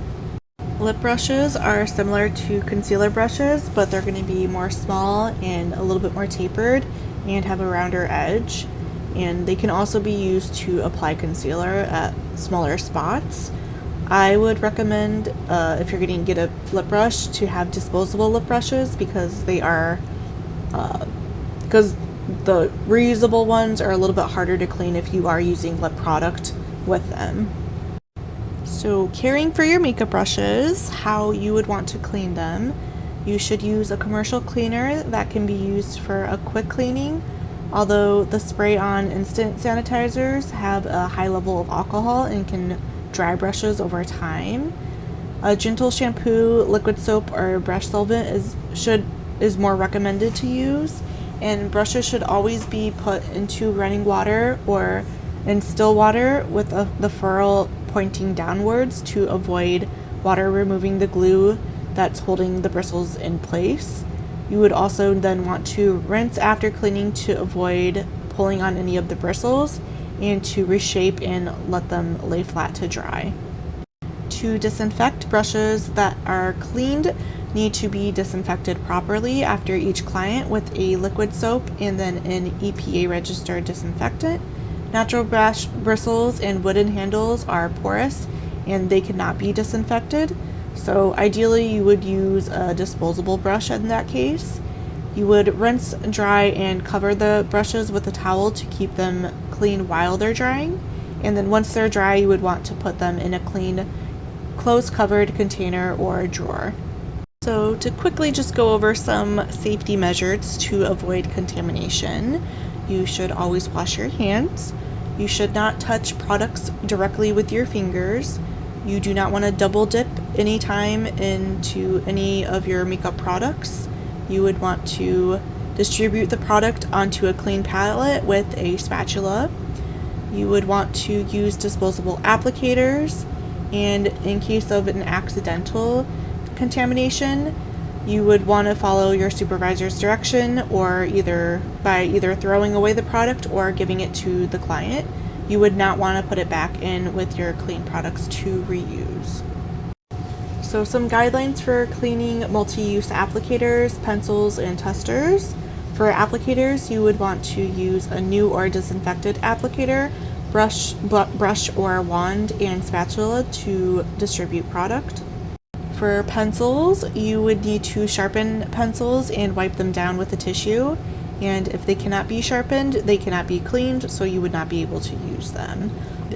Lip brushes are similar to concealer brushes, but they're going to be more small and a little bit more tapered and have a rounder edge. And they can also be used to apply concealer at smaller spots. I would recommend, if you're going to get a lip brush, to have disposable lip brushes because they are, because the reusable ones are a little bit harder to clean if you are using lip product with them. So caring for your makeup brushes, how you would want to clean them. You should use a commercial cleaner that can be used for a quick cleaning, although the spray-on instant sanitizers have a high level of alcohol and can dry brushes over time. A gentle shampoo, liquid soap, or brush solvent is more recommended to use, and brushes should always be put into running water or in still water with the ferrule pointing downwards to avoid water removing the glue that's holding the bristles in place. You would also then want to rinse after cleaning to avoid pulling on any of the bristles and to reshape and let them lay flat to dry. To disinfect, brushes that are cleaned need to be disinfected properly after each client with a liquid soap and then an EPA registered disinfectant. Natural brush bristles and wooden handles are porous and they cannot be disinfected, so ideally you would use a disposable brush in that case. You would rinse, dry, and cover the brushes with a towel to keep them clean while they're drying, and then once they're dry you would want to put them in a clean, closed covered container or drawer. So to quickly just go over some safety measures to avoid contamination, you should always wash your hands. You should not touch products directly with your fingers. You do not want to double dip any time into any of your makeup products. You would want to distribute the product onto a clean palette with a spatula. You would want to use disposable applicators, and in case of an accidental contamination, you would want to follow your supervisor's direction or either throwing away the product or giving it to the client. You would not want to put it back in with your clean products to reuse. So some guidelines for cleaning multi-use applicators, pencils, and testers. For applicators, you would want to use a new or disinfected applicator, brush or wand, and spatula to distribute product. For pencils, you would need to sharpen pencils and wipe them down with a tissue, and if they cannot be sharpened, they cannot be cleaned, so you would not be able to use them.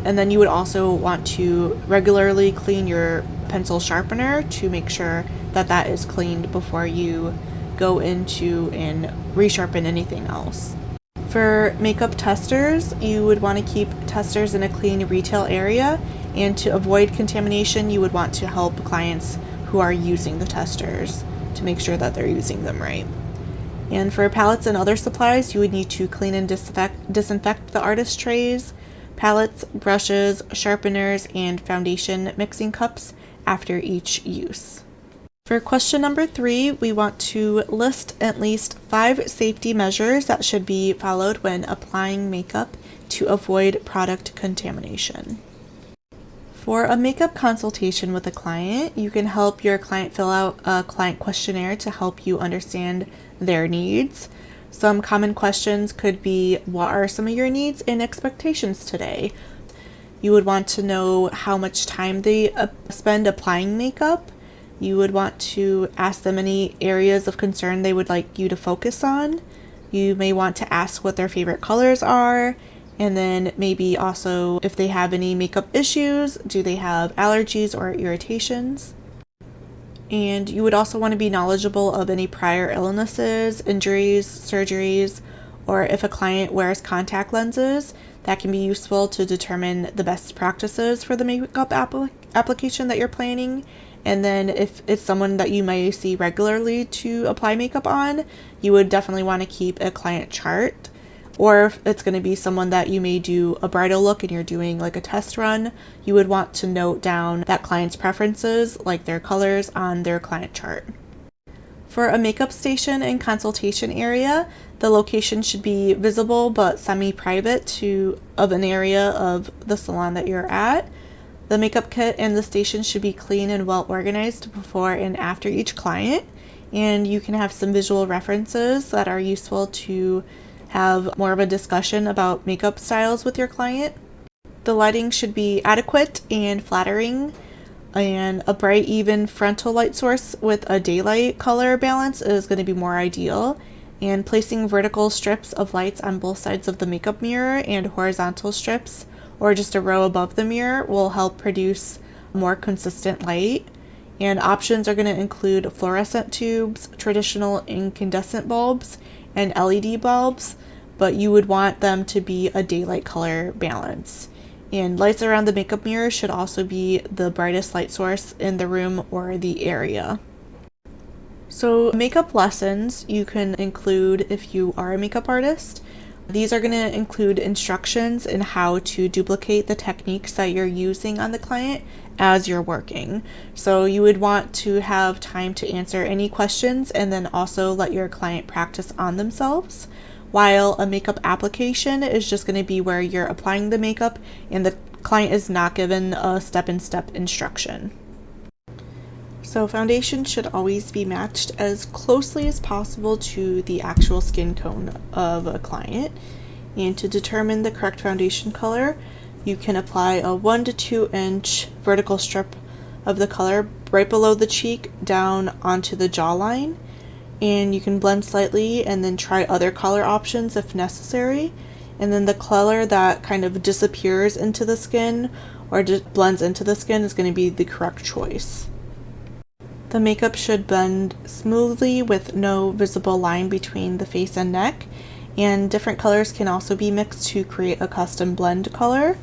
And then you would also want to regularly clean your pencil sharpener to make sure that that is cleaned before you go into and resharpen anything else. For makeup testers, you would want to keep testers in a clean retail area, and to avoid contamination, you would want to help clients who are using the testers to make sure that they're using them right. And for palettes and other supplies, you would need to clean and disinfect the artist trays, palettes, brushes, sharpeners, and foundation mixing cups after each use. For question number 3, we want to list at least 5 safety measures that should be followed when applying makeup to avoid product contamination. For a makeup consultation with a client, you can help your client fill out a client questionnaire to help you understand their needs. Some common questions could be, what are some of your needs and expectations today? You would want to know how much time they spend applying makeup. You would want to ask them any areas of concern they would like you to focus on. You may want to ask what their favorite colors are, and then maybe also if they have any makeup issues, do they have allergies or irritations? And you would also want to be knowledgeable of any prior illnesses, injuries, surgeries, or if a client wears contact lenses, That can be useful to determine the best practices for the makeup application that you're planning. And then if it's someone that you may see regularly to apply makeup on, you would definitely want to keep a client chart. Or if it's going to be someone that you may do a bridal look and you're doing like a test run, you would want to note down that client's preferences, like their colors, on their client chart. For a makeup station and consultation area, the location should be visible but semi-private of an area of the salon that you're at. The makeup kit and the station should be clean and well organized before and after each client, and you can have some visual references that are useful to have more of a discussion about makeup styles with your client. The lighting should be adequate and flattering, and a bright, even frontal light source with a daylight color balance is going to be more ideal. And placing vertical strips of lights on both sides of the makeup mirror and horizontal strips or just a row above the mirror will help produce more consistent light. And options are going to include fluorescent tubes, traditional incandescent bulbs, and LED bulbs, but you would want them to be a daylight color balance. And lights around the makeup mirror should also be the brightest light source in the room or the area. So makeup lessons you can include if you are a makeup artist. These are going to include instructions in how to duplicate the techniques that you're using on the client as you're working. So you would want to have time to answer any questions and then also let your client practice on themselves, while a makeup application is just going to be where you're applying the makeup and the client is not given a step-in-step instruction. So foundation should always be matched as closely as possible to the actual skin tone of a client. And to determine the correct foundation color, you can apply a 1 to 2 inch vertical strip of the color right below the cheek down onto the jawline. And you can blend slightly and then try other color options if necessary. And then the color that kind of disappears into the skin or just blends into the skin is going to be the correct choice. The makeup should blend smoothly with no visible line between the face and neck, and different colors can also be mixed to create a custom blend color,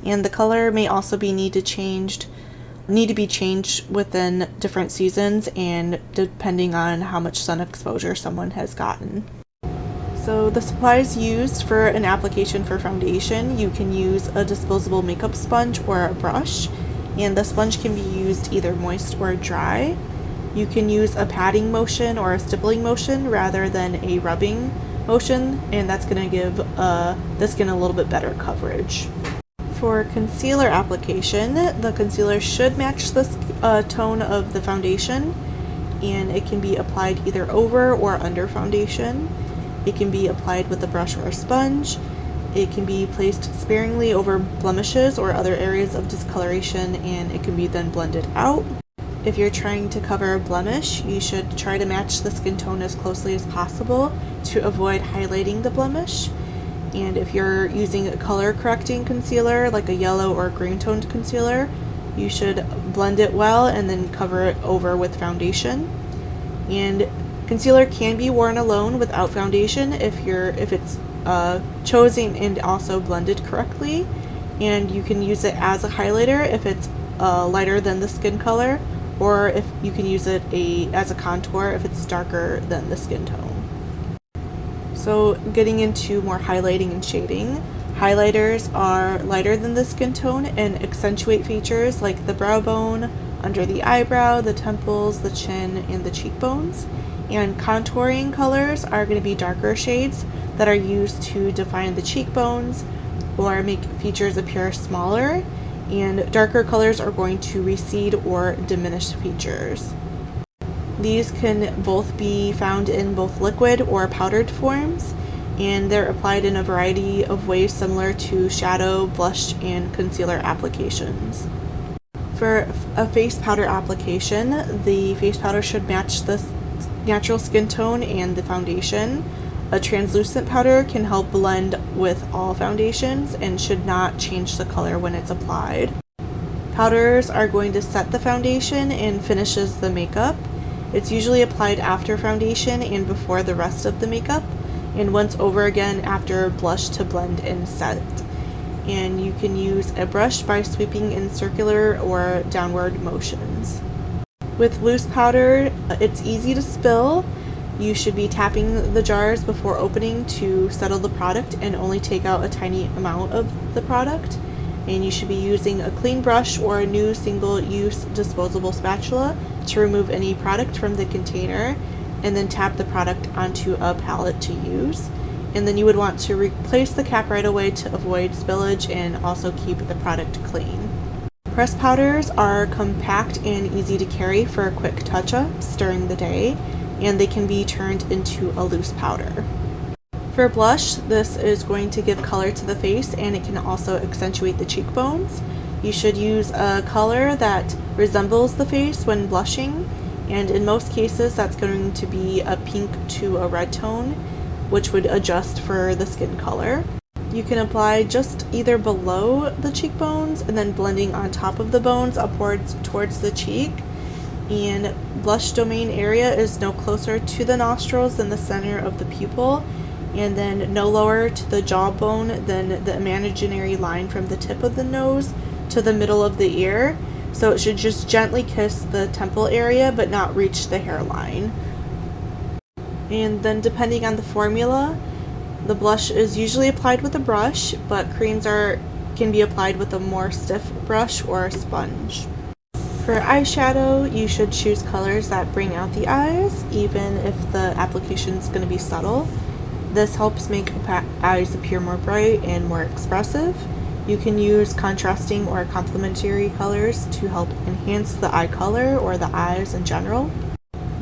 and the color may also need to be changed within different seasons and depending on how much sun exposure someone has gotten. So the supplies used for an application for foundation, you can use a disposable makeup sponge or a brush, and the sponge can be used either moist or dry. You can use a patting motion or a stippling motion rather than a rubbing motion, and that's going to give the skin a little bit better coverage. For concealer application, the concealer should match the tone of the foundation, and it can be applied either over or under foundation. It can be applied with a brush or a sponge. It can be placed sparingly over blemishes or other areas of discoloration, and it can be then blended out. If you're trying to cover a blemish, you should try to match the skin tone as closely as possible to avoid highlighting the blemish. And if you're using a color correcting concealer, like a yellow or green toned concealer, you should blend it well and then cover it over with foundation. And concealer can be worn alone without foundation if it's chosen and also blended correctly. And you can use it as a highlighter if it's lighter than the skin color, or if you can use it as a contour if it's darker than the skin tone. So getting into more highlighting and shading, highlighters are lighter than the skin tone and accentuate features like the brow bone, under the eyebrow, the temples, the chin, and the cheekbones. And contouring colors are going to be darker shades that are used to define the cheekbones or make features appear smaller, and darker colors are going to recede or diminish features. These can both be found in both liquid or powdered forms, and they're applied in a variety of ways similar to shadow, blush, and concealer applications. For a face powder application, the face powder should match the natural skin tone and the foundation. A translucent powder can help blend with all foundations and should not change the color when it's applied. Powders are going to set the foundation and finishes the makeup. It's usually applied after foundation and before the rest of the makeup, and once over again after blush to blend and set. and you can use a brush by sweeping in circular or downward motions. With loose powder, it's easy to spill. You should be tapping the jars before opening to settle the product and only take out a tiny amount of the product. And you should be using a clean brush or a new single-use disposable spatula to remove any product from the container, and then tap the product onto a palette to use. And then you would want to replace the cap right away to avoid spillage and also keep the product clean. Pressed powders are compact and easy to carry for quick touch-ups during the day, and they can be turned into a loose powder. For blush, this is going to give color to the face, and it can also accentuate the cheekbones. You should use a color that resembles the face when blushing, and in most cases that's going to be a pink to a red tone, which would adjust for the skin color. You can apply just either below the cheekbones and then blending on top of the bones upwards towards the cheek. And blush domain area is no closer to the nostrils than the center of the pupil, and then no lower to the jawbone than the imaginary line from the tip of the nose to the middle of the ear. So it should just gently kiss the temple area but not reach the hairline. And then depending on the formula, the blush is usually applied with a brush, but creams can be applied with a more stiff brush or a sponge. For eyeshadow, you should choose colors that bring out the eyes, even if the application is going to be subtle. This helps make eyes appear more bright and more expressive. You can use contrasting or complementary colors to help enhance the eye color or the eyes in general.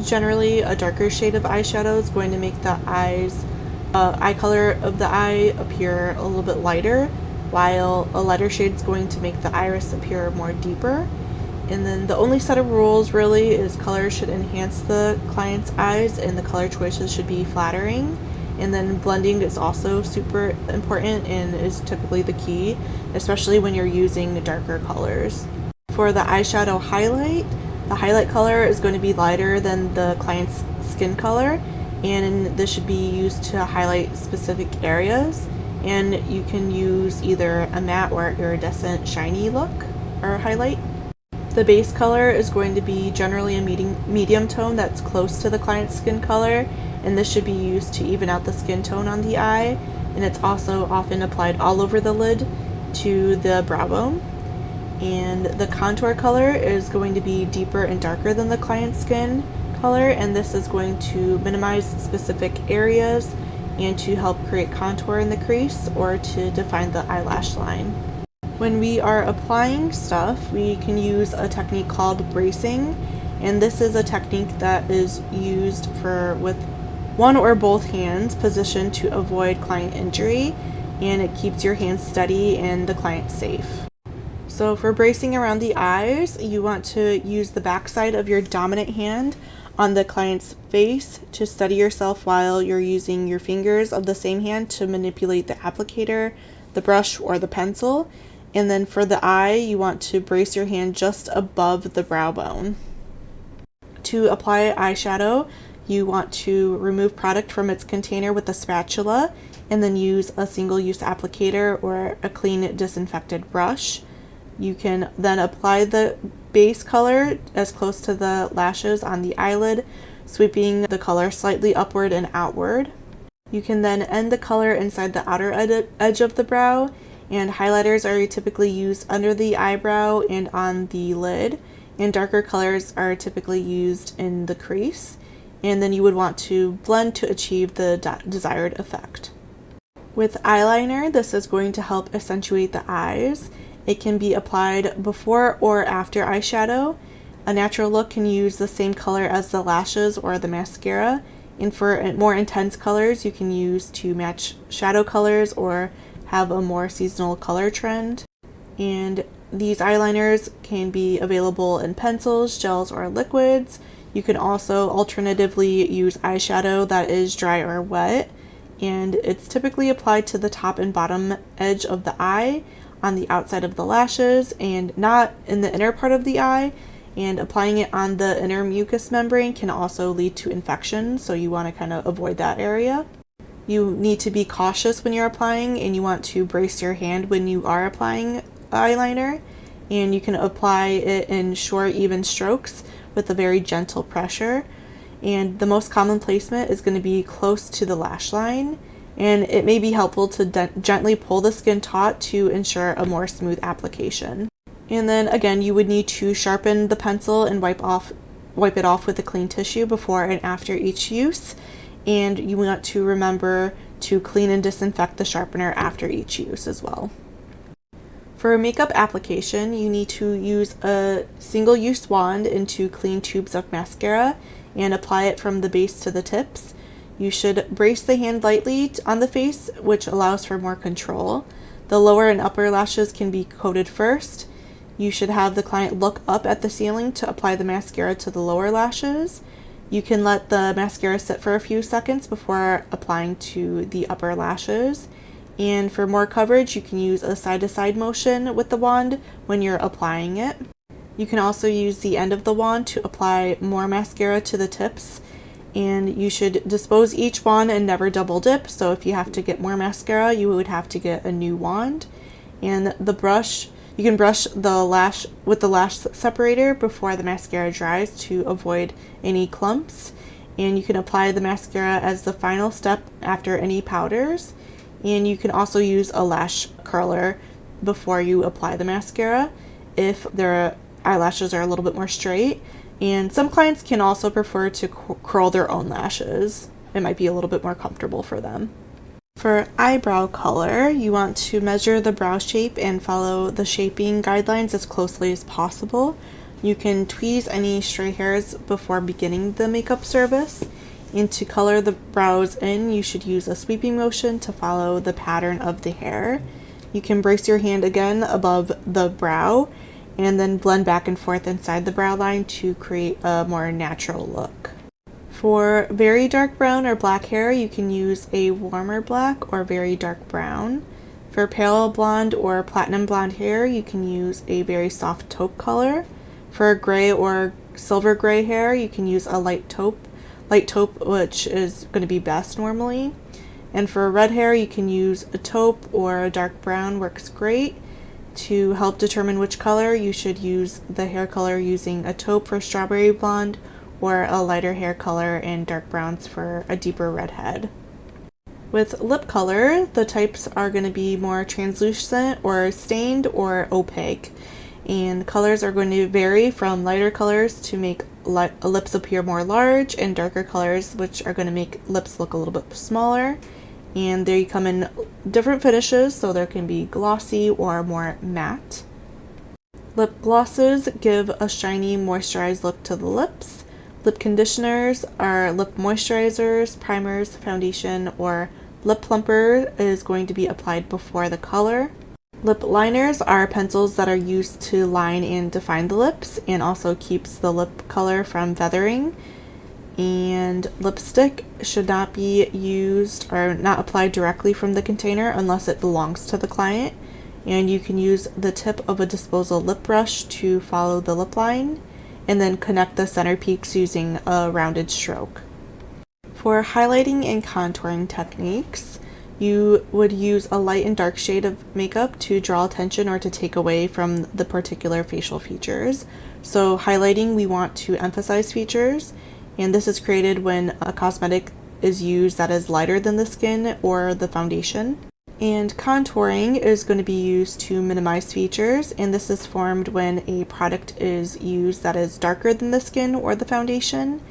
Generally, a darker shade of eyeshadow is going to make the eye color of the eye appear a little bit lighter, while a lighter shade is going to make the iris appear more deeper. And then the only set of rules really is colors should enhance the client's eyes and the color choices should be flattering. And then blending is also super important and is typically the key, especially when you're using darker colors. For the eyeshadow highlight, the highlight color is going to be lighter than the client's skin color, and this should be used to highlight specific areas. And you can use either a matte or iridescent shiny look or highlight. The base color is going to be generally a medium tone that's close to the client's skin color, and this should be used to even out the skin tone on the eye, and it's also often applied all over the lid to the brow bone. And the contour color is going to be deeper and darker than the client's skin color, and this is going to minimize specific areas and to help create contour in the crease or to define the eyelash line. When we are applying stuff, we can use a technique called bracing, and this is a technique that is used with one or both hands positioned to avoid client injury, and it keeps your hands steady and the client safe. So for bracing around the eyes, you want to use the backside of your dominant hand on the client's face to steady yourself while you're using your fingers of the same hand to manipulate the applicator, the brush, or the pencil. And then for the eye, you want to brace your hand just above the brow bone. To apply eyeshadow, you want to remove product from its container with a spatula and then use a single-use applicator or a clean disinfected brush. You can then apply the base color as close to the lashes on the eyelid, sweeping the color slightly upward and outward. You can then end the color inside the outer edge of the brow, and highlighters are typically used under the eyebrow and on the lid, and darker colors are typically used in the crease. And then you would want to blend to achieve the desired effect. With eyeliner, this is going to help accentuate the eyes. It can be applied before or after eyeshadow. A natural look can use the same color as the lashes or the mascara, and for more intense colors you can use to match shadow colors or have a more seasonal color trend. And these eyeliners can be available in pencils, gels, or liquids. You can also alternatively use eyeshadow that is dry or wet, and it's typically applied to the top and bottom edge of the eye, on the outside of the lashes, and not in the inner part of the eye. And applying it on the inner mucous membrane can also lead to infection, so you want to kind of avoid that area. You need to be cautious when you're applying, and you want to brace your hand when you are applying eyeliner, and you can apply it in short, even strokes with a very gentle pressure. And the most common placement is going to be close to the lash line, and it may be helpful to gently pull the skin taut to ensure a more smooth application. And then again, you would need to sharpen the pencil and wipe it off with a clean tissue before and after each use. And you want to remember to clean and disinfect the sharpener after each use as well. For a makeup application, you need to use a single-use wand into clean tubes of mascara and apply it from the base to the tips. You should brace the hand lightly on the face, which allows for more control. The lower and upper lashes can be coated first. You should have the client look up at the ceiling to apply the mascara to the lower lashes. You can let the mascara sit for a few seconds before applying to the upper lashes. And for more coverage, you can use a side-to-side motion with the wand when you're applying it. You can also use the end of the wand to apply more mascara to the tips. And you should dispose each wand and never double dip. So if you have to get more mascara, you would have to get a new wand. And the brush, you can brush the lash with the lash separator before the mascara dries to avoid any clumps. And you can apply the mascara as the final step after any powders. And you can also use a lash curler before you apply the mascara if their eyelashes are a little bit more straight. And some clients can also prefer to curl their own lashes. It might be a little bit more comfortable for them. For eyebrow color, you want to measure the brow shape and follow the shaping guidelines as closely as possible. You can tweeze any stray hairs before beginning the makeup service. And to color the brows in, you should use a sweeping motion to follow the pattern of the hair. You can brace your hand again above the brow and then blend back and forth inside the brow line to create a more natural look. For very dark brown or black hair, you can use a warmer black or very dark brown. For pale blonde or platinum blonde hair, you can use a very soft taupe color. For gray or silver gray hair, you can use a light taupe, which is going to be best normally. And for red hair, you can use a taupe or a dark brown, works great. To help determine which color, you should use the hair color using a taupe for strawberry blonde or a lighter hair color and dark browns for a deeper redhead. With lip color, the types are going to be more translucent or stained or opaque. And colors are going to vary from lighter colors to make lips appear more large, and darker colors which are going to make lips look a little bit smaller. And they come in different finishes, so there can be glossy or more matte. Lip glosses give a shiny, moisturized look to the lips. Lip conditioners are lip moisturizers, primers, foundation, or lip plumper is going to be applied before the color. Lip liners are pencils that are used to line and define the lips and also keeps the lip color from feathering. And lipstick should not be used or not applied directly from the container unless it belongs to the client. And you can use the tip of a disposal lip brush to follow the lip line and then connect the center peaks using a rounded stroke. For highlighting and contouring techniques, you would use a light and dark shade of makeup to draw attention or to take away from the particular facial features. So highlighting, we want to emphasize features, and this is created when a cosmetic is used that is lighter than the skin or the foundation. And contouring is going to be used to minimize features, and this is formed when a product is used that is darker than the skin or the foundation.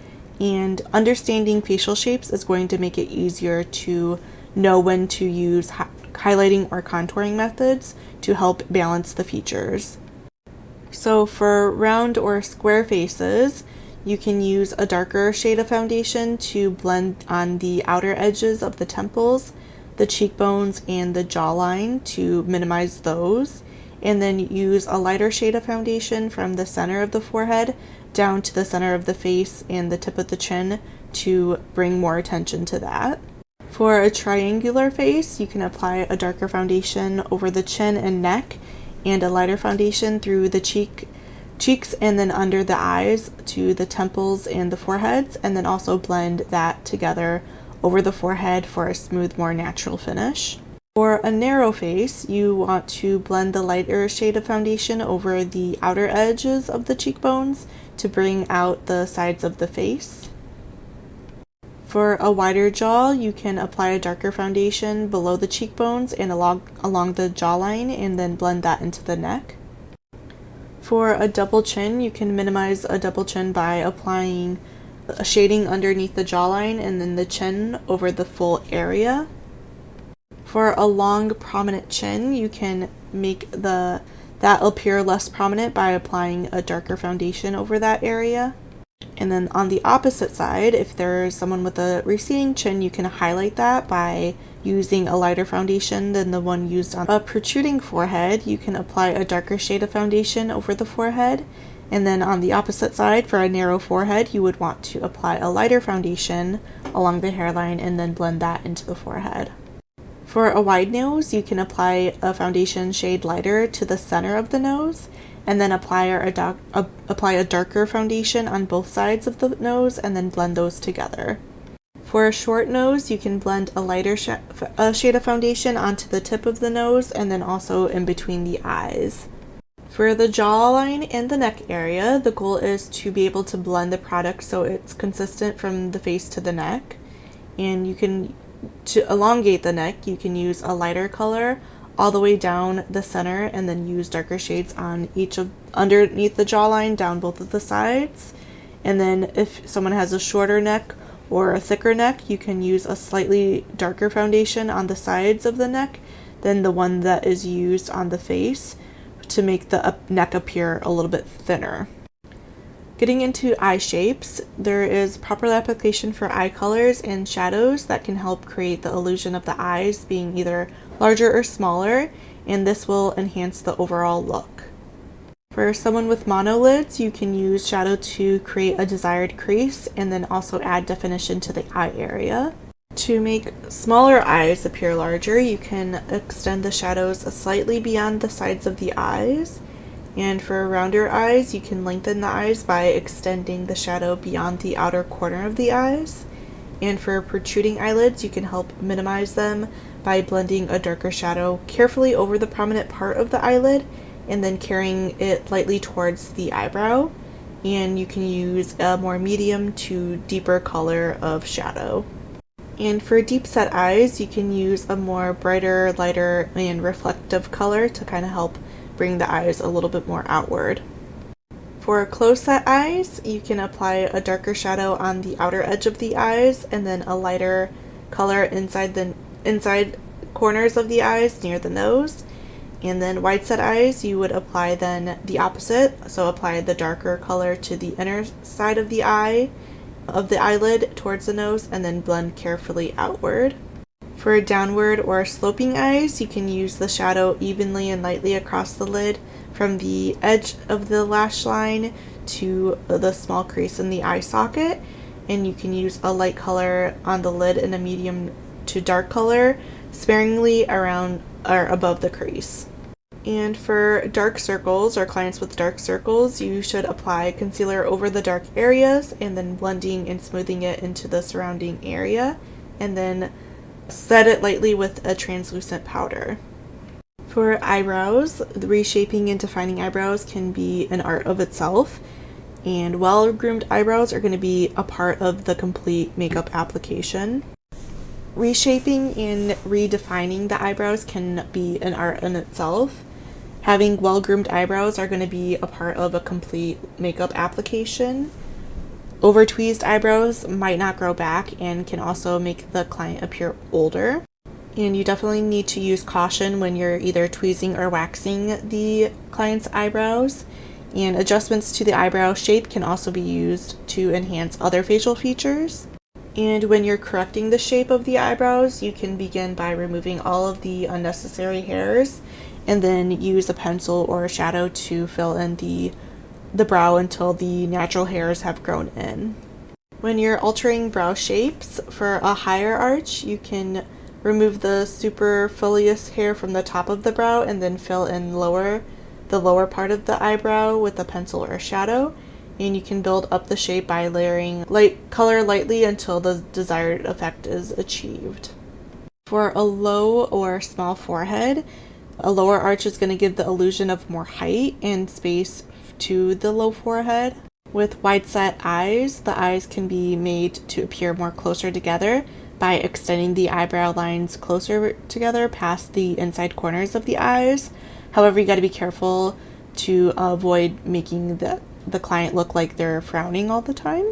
And understanding facial shapes is going to make it easier to know when to use highlighting or contouring methods to help balance the features. So for round or square faces, you can use a darker shade of foundation to blend on the outer edges of the temples, the cheekbones, and the jawline to minimize those, and then use a lighter shade of foundation from the center of the forehead down to the center of the face and the tip of the chin to bring more attention to that. For a triangular face, you can apply a darker foundation over the chin and neck and a lighter foundation through the cheeks and then under the eyes to the temples and the foreheads, and then also blend that together over the forehead for a smooth, more natural finish. For a narrow face, you want to blend the lighter shade of foundation over the outer edges of the cheekbones to bring out the sides of the face. For a wider jaw, you can apply a darker foundation below the cheekbones and along the jawline and then blend that into the neck. For a double chin, you can minimize a double chin by applying a shading underneath the jawline and then the chin over the full area. For a long, prominent chin, you can make that appear less prominent by applying a darker foundation over that area. And then on the opposite side, if there's someone with a receding chin, you can highlight that by using a lighter foundation than the one used on a protruding forehead. You can apply a darker shade of foundation over the forehead. And then on the opposite side, for a narrow forehead, you would want to apply a lighter foundation along the hairline and then blend that into the forehead. For a wide nose, you can apply a foundation shade lighter to the center of the nose and then apply a darker foundation on both sides of the nose and then blend those together. For a short nose, you can blend a lighter shade of foundation onto the tip of the nose and then also in between the eyes. For the jawline and the neck area, the goal is to be able to blend the product so it's consistent from the face to the neck. And to elongate the neck, you can use a lighter color all the way down the center and then use darker shades on underneath the jawline down both of the sides. And then if someone has a shorter neck or a thicker neck, you can use a slightly darker foundation on the sides of the neck than the one that is used on the face to make the neck appear a little bit thinner. Getting into eye shapes, there is proper application for eye colors and shadows that can help create the illusion of the eyes being either larger or smaller, and this will enhance the overall look. For someone with monolids, you can use shadow to create a desired crease and then also add definition to the eye area. To make smaller eyes appear larger, you can extend the shadows slightly beyond the sides of the eyes. And for rounder eyes, you can lengthen the eyes by extending the shadow beyond the outer corner of the eyes. And for protruding eyelids, you can help minimize them by blending a darker shadow carefully over the prominent part of the eyelid and then carrying it lightly towards the eyebrow. And you can use a more medium to deeper color of shadow. And for deep set eyes, you can use a more brighter, lighter, and reflective color to kind of help bring the eyes a little bit more outward. For close set eyes, you can apply a darker shadow on the outer edge of the eyes and then a lighter color inside corners of the eyes near the nose. And then wide set eyes, you would apply then the opposite, so apply the darker color to the inner side of the eye, of the eyelid towards the nose, and then blend carefully outward. For downward or sloping eyes, you can use the shadow evenly and lightly across the lid from the edge of the lash line to the small crease in the eye socket, and you can use a light color on the lid and a medium to dark color sparingly around or above the crease. And for dark circles or clients with dark circles, you should apply concealer over the dark areas and then blending and smoothing it into the surrounding area, and then set it lightly with a translucent powder. For eyebrows, the reshaping and defining eyebrows can be an art of itself, and well-groomed eyebrows are going to be a part of the complete makeup application. Reshaping and redefining the eyebrows can be an art in itself. Having well-groomed eyebrows are going to be a part of a complete makeup application. Over-tweezed eyebrows might not grow back and can also make the client appear older. And you definitely need to use caution when you're either tweezing or waxing the client's eyebrows. And adjustments to the eyebrow shape can also be used to enhance other facial features. And when you're correcting the shape of the eyebrows, you can begin by removing all of the unnecessary hairs and then use a pencil or a shadow to fill in the brow until the natural hairs have grown in. When you're altering brow shapes for a higher arch, you can remove the supercilious hair from the top of the brow and then fill in the lower part of the eyebrow with a pencil or shadow. and you can build up the shape by layering light color lightly until the desired effect is achieved. For a low or small forehead, a lower arch is going to give the illusion of more height and space to the low forehead. With wide set eyes, the eyes can be made to appear more closer together by extending the eyebrow lines closer together past the inside corners of the eyes. However, you got to be careful to avoid making the client look like they're frowning all the time.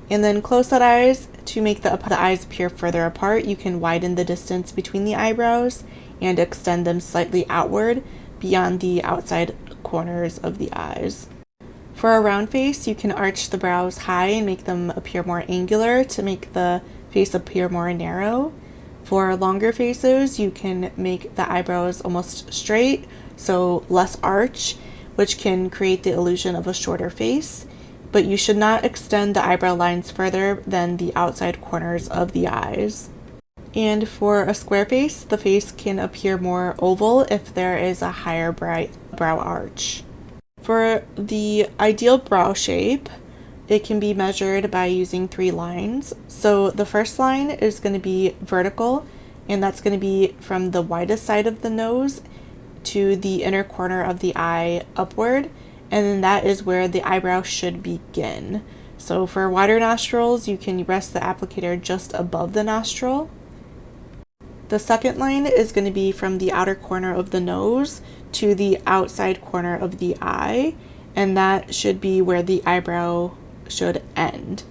And then close set eyes, to make the eyes appear further apart, you can widen the distance between the eyebrows and extend them slightly outward beyond the outside corners of the eyes. For a round face, you can arch the brows high and make them appear more angular to make the face appear more narrow. For longer faces, you can make the eyebrows almost straight, so less arch, which can create the illusion of a shorter face. But you should not extend the eyebrow lines further than the outside corners of the eyes. And for a square face, the face can appear more oval if there is a higher brow arch. For the ideal brow shape, it can be measured by using 3 lines. So the first line is going to be vertical, and that's going to be from the widest side of the nose to the inner corner of the eye upward, and then that is where the eyebrow should begin. So for wider nostrils, you can rest the applicator just above the nostril. The second line is going to be from the outer corner of the nose to the outside corner of the eye, and that should be where the eyebrow should end.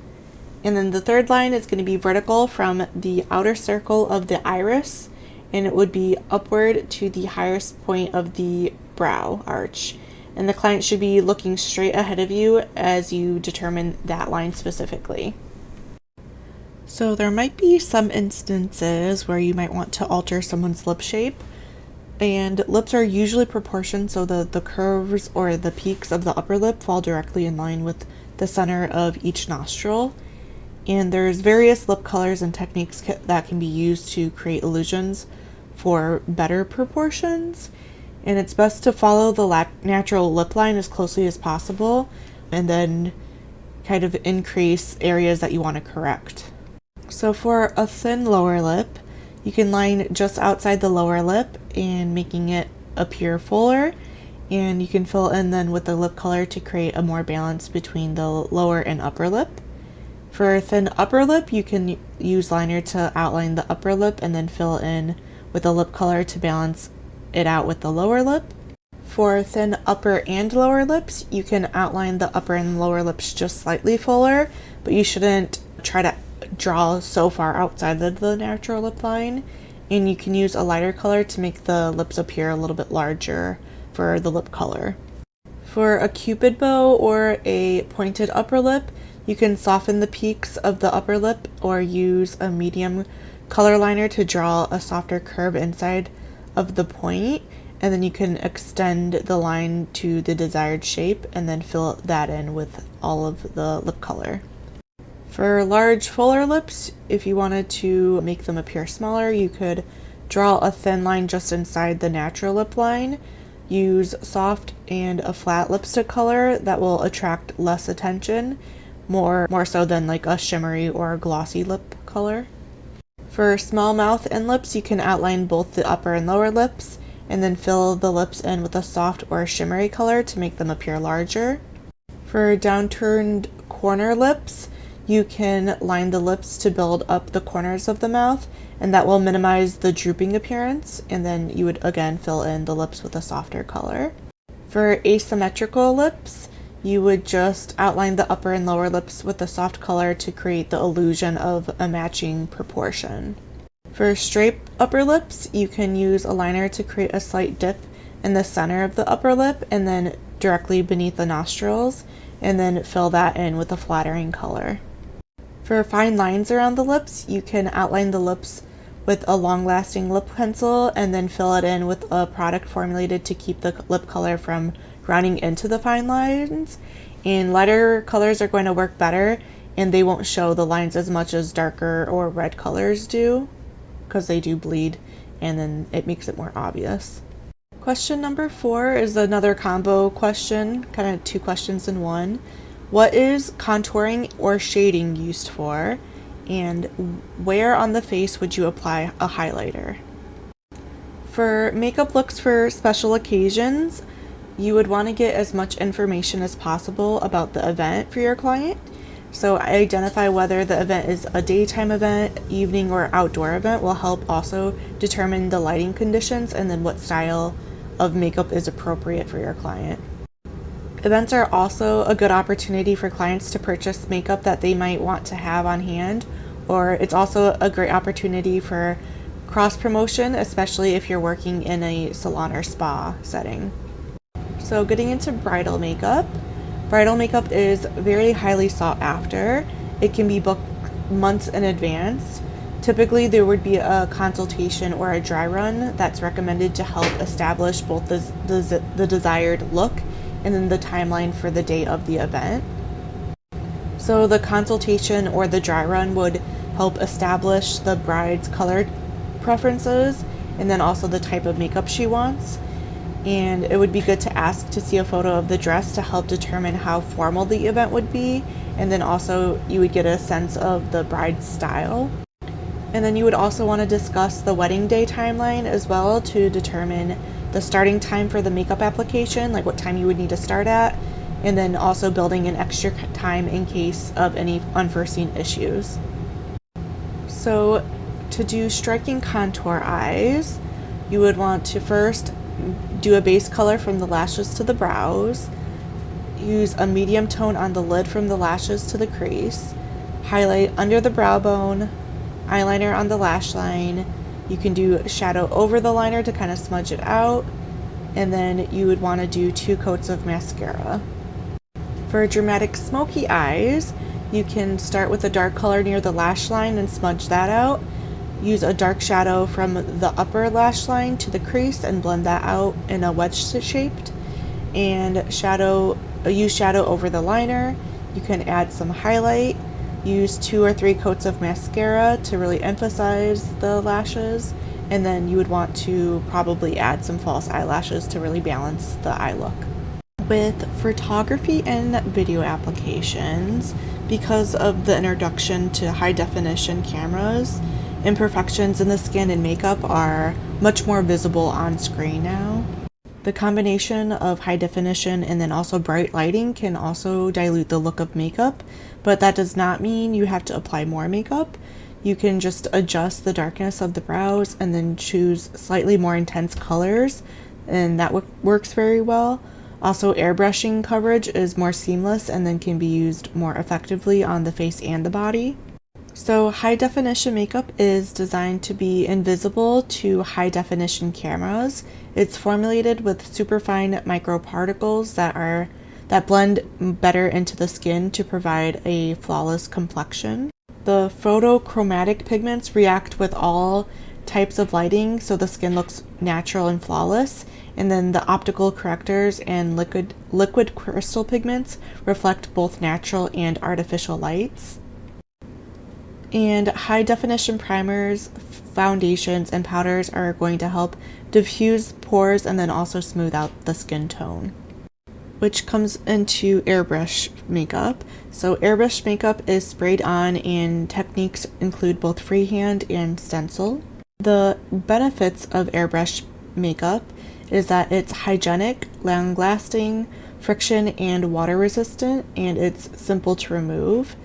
And then the third line is going to be vertical from the outer circle of the iris, and it would be upward to the highest point of the brow arch. And the client should be looking straight ahead of you as you determine that line specifically. So there might be some instances where you might want to alter someone's lip shape, and lips are usually proportioned so the curves or the peaks of the upper lip fall directly in line with the center of each nostril. And there's various lip colors and techniques that can be used to create illusions for better proportions. And it's best to follow the natural lip line as closely as possible and then kind of increase areas that you want to correct. So for a thin lower lip, you can line just outside the lower lip and making it appear fuller, and you can fill in then with the lip color to create a more balance between the lower and upper lip. For a thin upper lip, you can use liner to outline the upper lip and then fill in with the lip color to balance it out with the lower lip. For thin upper and lower lips, you can outline the upper and lower lips just slightly fuller, but you shouldn't try to draw so far outside of the natural lip line, and you can use a lighter color to make the lips appear a little bit larger for the lip color. For a cupid bow or a pointed upper lip, you can soften the peaks of the upper lip or use a medium color liner to draw a softer curve inside of the point, and then you can extend the line to the desired shape and then fill that in with all of the lip color. For large, fuller lips, if you wanted to make them appear smaller, you could draw a thin line just inside the natural lip line, use soft and a flat lipstick color that will attract less attention, more so than like a shimmery or a glossy lip color. For small mouth and lips, you can outline both the upper and lower lips and then fill the lips in with a soft or shimmery color to make them appear larger. For downturned corner lips, you can line the lips to build up the corners of the mouth, and that will minimize the drooping appearance, and then you would again fill in the lips with a softer color. For asymmetrical lips, you would just outline the upper and lower lips with a soft color to create the illusion of a matching proportion. For straight upper lips, you can use a liner to create a slight dip in the center of the upper lip and then directly beneath the nostrils, and then fill that in with a flattering color. For fine lines around the lips, you can outline the lips with a long-lasting lip pencil and then fill it in with a product formulated to keep the lip color from rounding into the fine lines. And lighter colors are going to work better, and they won't show the lines as much as darker or red colors do, because they do bleed, and then it makes it more obvious. Question number 4 is another combo question, kind of 2 questions in one. What is contouring or shading used for? And where on the face would you apply a highlighter? For makeup looks for special occasions, you would want to get as much information as possible about the event for your client. So identify whether the event is a daytime event, evening, or outdoor event will help also determine the lighting conditions and then what style of makeup is appropriate for your client. Events are also a good opportunity for clients to purchase makeup that they might want to have on hand, or it's also a great opportunity for cross promotion, especially if you're working in a salon or spa setting. So getting into bridal makeup. Bridal makeup is very highly sought after. It can be booked months in advance. Typically, there would be a consultation or a dry run that's recommended to help establish both the desired look and then the timeline for the day of the event. So the consultation or the dry run would help establish the bride's color preferences and then also the type of makeup she wants. And it would be good to ask to see a photo of the dress to help determine how formal the event would be, and then also you would get a sense of the bride's style. And then you would also want to discuss the wedding day timeline as well to determine the starting time for the makeup application, like what time you would need to start at, and then also building in extra time in case of any unforeseen issues. So to do striking contour eyes, you would want to first do a base color from the lashes to the brows, use a medium tone on the lid from the lashes to the crease, highlight under the brow bone, eyeliner on the lash line. You can do shadow over the liner to kind of smudge it out, and then you would want to do 2 coats of mascara. For dramatic smoky eyes, you can start with a dark color near the lash line and smudge that out. Use a dark shadow from the upper lash line to the crease and blend that out in a wedge shaped, and use shadow over the liner. You can add some highlight, use 2 or 3 coats of mascara to really emphasize the lashes, and then you would want to probably add some false eyelashes to really balance the eye look. With photography and video applications, because of the introduction to high definition cameras, imperfections in the skin and makeup are much more visible on screen now. The combination of high definition and then also bright lighting can also dilute the look of makeup, but that does not mean you have to apply more makeup. You can just adjust the darkness of the brows and then choose slightly more intense colors, and that works very well. Also, airbrushing coverage is more seamless and then can be used more effectively on the face and the body. So high definition makeup is designed to be invisible to high definition cameras. It's formulated with superfine microparticles that blend better into the skin to provide a flawless complexion. The photochromatic pigments react with all types of lighting so the skin looks natural and flawless, and then the optical correctors and liquid crystal pigments reflect both natural and artificial lights. And high definition primers, foundations, and powders are going to help diffuse pores and then also smooth out the skin tone. Which comes into airbrush makeup. So airbrush makeup is sprayed on, and techniques include both freehand and stencil. The benefits of airbrush makeup is that it's hygienic, long-lasting, friction and water resistant, and it's simple to remove.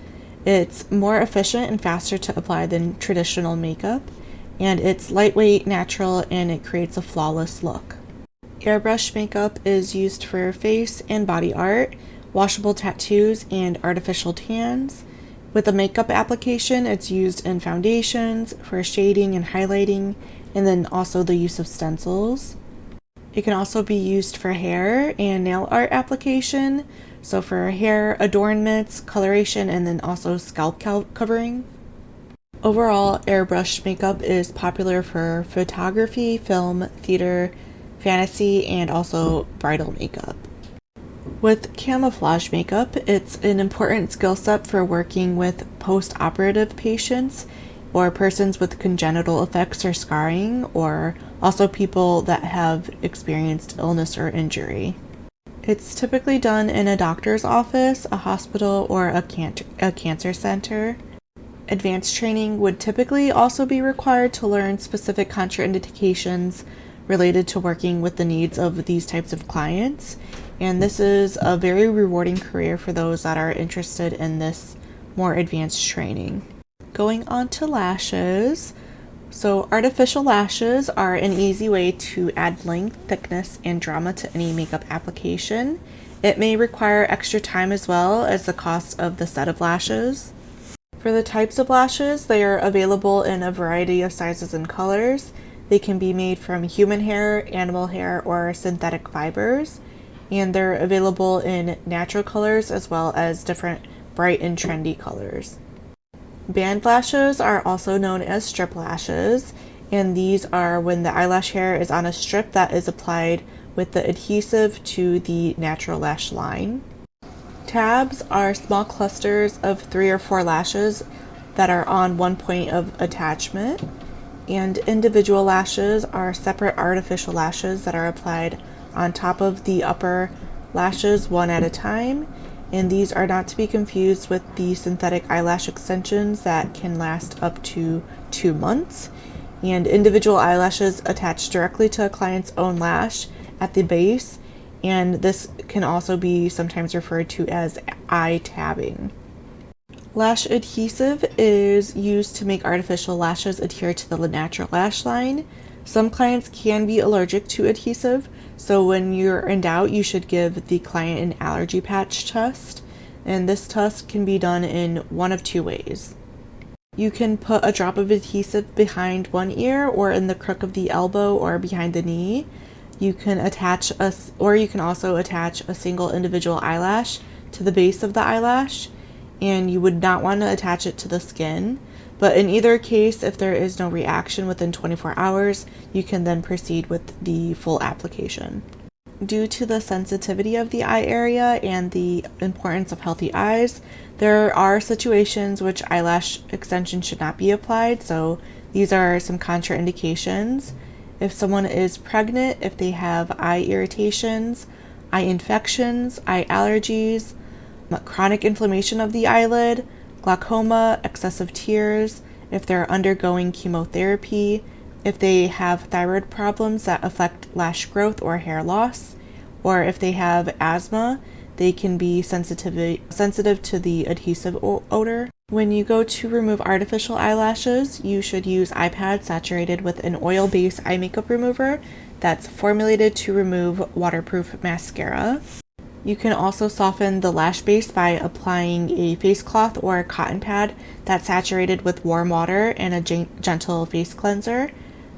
It's more efficient and faster to apply than traditional makeup, and it's lightweight, natural, and it creates a flawless look. Airbrush makeup is used for face and body art, washable tattoos, and artificial tans. With a makeup application, it's used in foundations, for shading and highlighting, and then also the use of stencils. It can also be used for hair and nail art application, so for hair adornments, coloration, and then also scalp covering. Overall, airbrush makeup is popular for photography, film, theater, fantasy, and also bridal makeup. With camouflage makeup, it's an important skill set for working with post-operative patients or persons with congenital effects or scarring, or also people that have experienced illness or injury. It's typically done in a doctor's office, a hospital, or a cancer center. Advanced training would typically also be required to learn specific contraindications related to working with the needs of these types of clients. And this is a very rewarding career for those that are interested in this more advanced training. Going on to lashes. So artificial lashes are an easy way to add length, thickness, and drama to any makeup application. It may require extra time as well as the cost of the set of lashes. For the types of lashes, they are available in a variety of sizes and colors. They can be made from human hair, animal hair, or synthetic fibers, and they're available in natural colors as well as different bright and trendy colors. Band lashes are also known as strip lashes, and these are when the eyelash hair is on a strip that is applied with the adhesive to the natural lash line. Tabs are small clusters of 3 or 4 lashes that are on one point of attachment, and individual lashes are separate artificial lashes that are applied on top of the upper lashes one at a time, and these are not to be confused with the synthetic eyelash extensions that can last up to 2 months. And individual eyelashes attach directly to a client's own lash at the base, and this can also be sometimes referred to as eye tabbing. Lash adhesive is used to make artificial lashes adhere to the natural lash line. Some clients can be allergic to adhesive, so when you're in doubt, you should give the client an allergy patch test, and this test can be done in one of 2 ways. You can put a drop of adhesive behind one ear or in the crook of the elbow or behind the knee. You can also attach a single individual eyelash to the base of the eyelash, and you would not want to attach it to the skin. But in either case, if there is no reaction within 24 hours, you can then proceed with the full application. Due to the sensitivity of the eye area and the importance of healthy eyes, there are situations which eyelash extension should not be applied, so these are some contraindications. If someone is pregnant, if they have eye irritations, eye infections, eye allergies, chronic inflammation of the eyelid, glaucoma, excessive tears, if they're undergoing chemotherapy, if they have thyroid problems that affect lash growth or hair loss, or if they have asthma, they can be sensitive to the adhesive odor. When you go to remove artificial eyelashes, you should use eye pads saturated with an oil-based eye makeup remover that's formulated to remove waterproof mascara. You can also soften the lash base by applying a face cloth or a cotton pad that's saturated with warm water and a gentle face cleanser.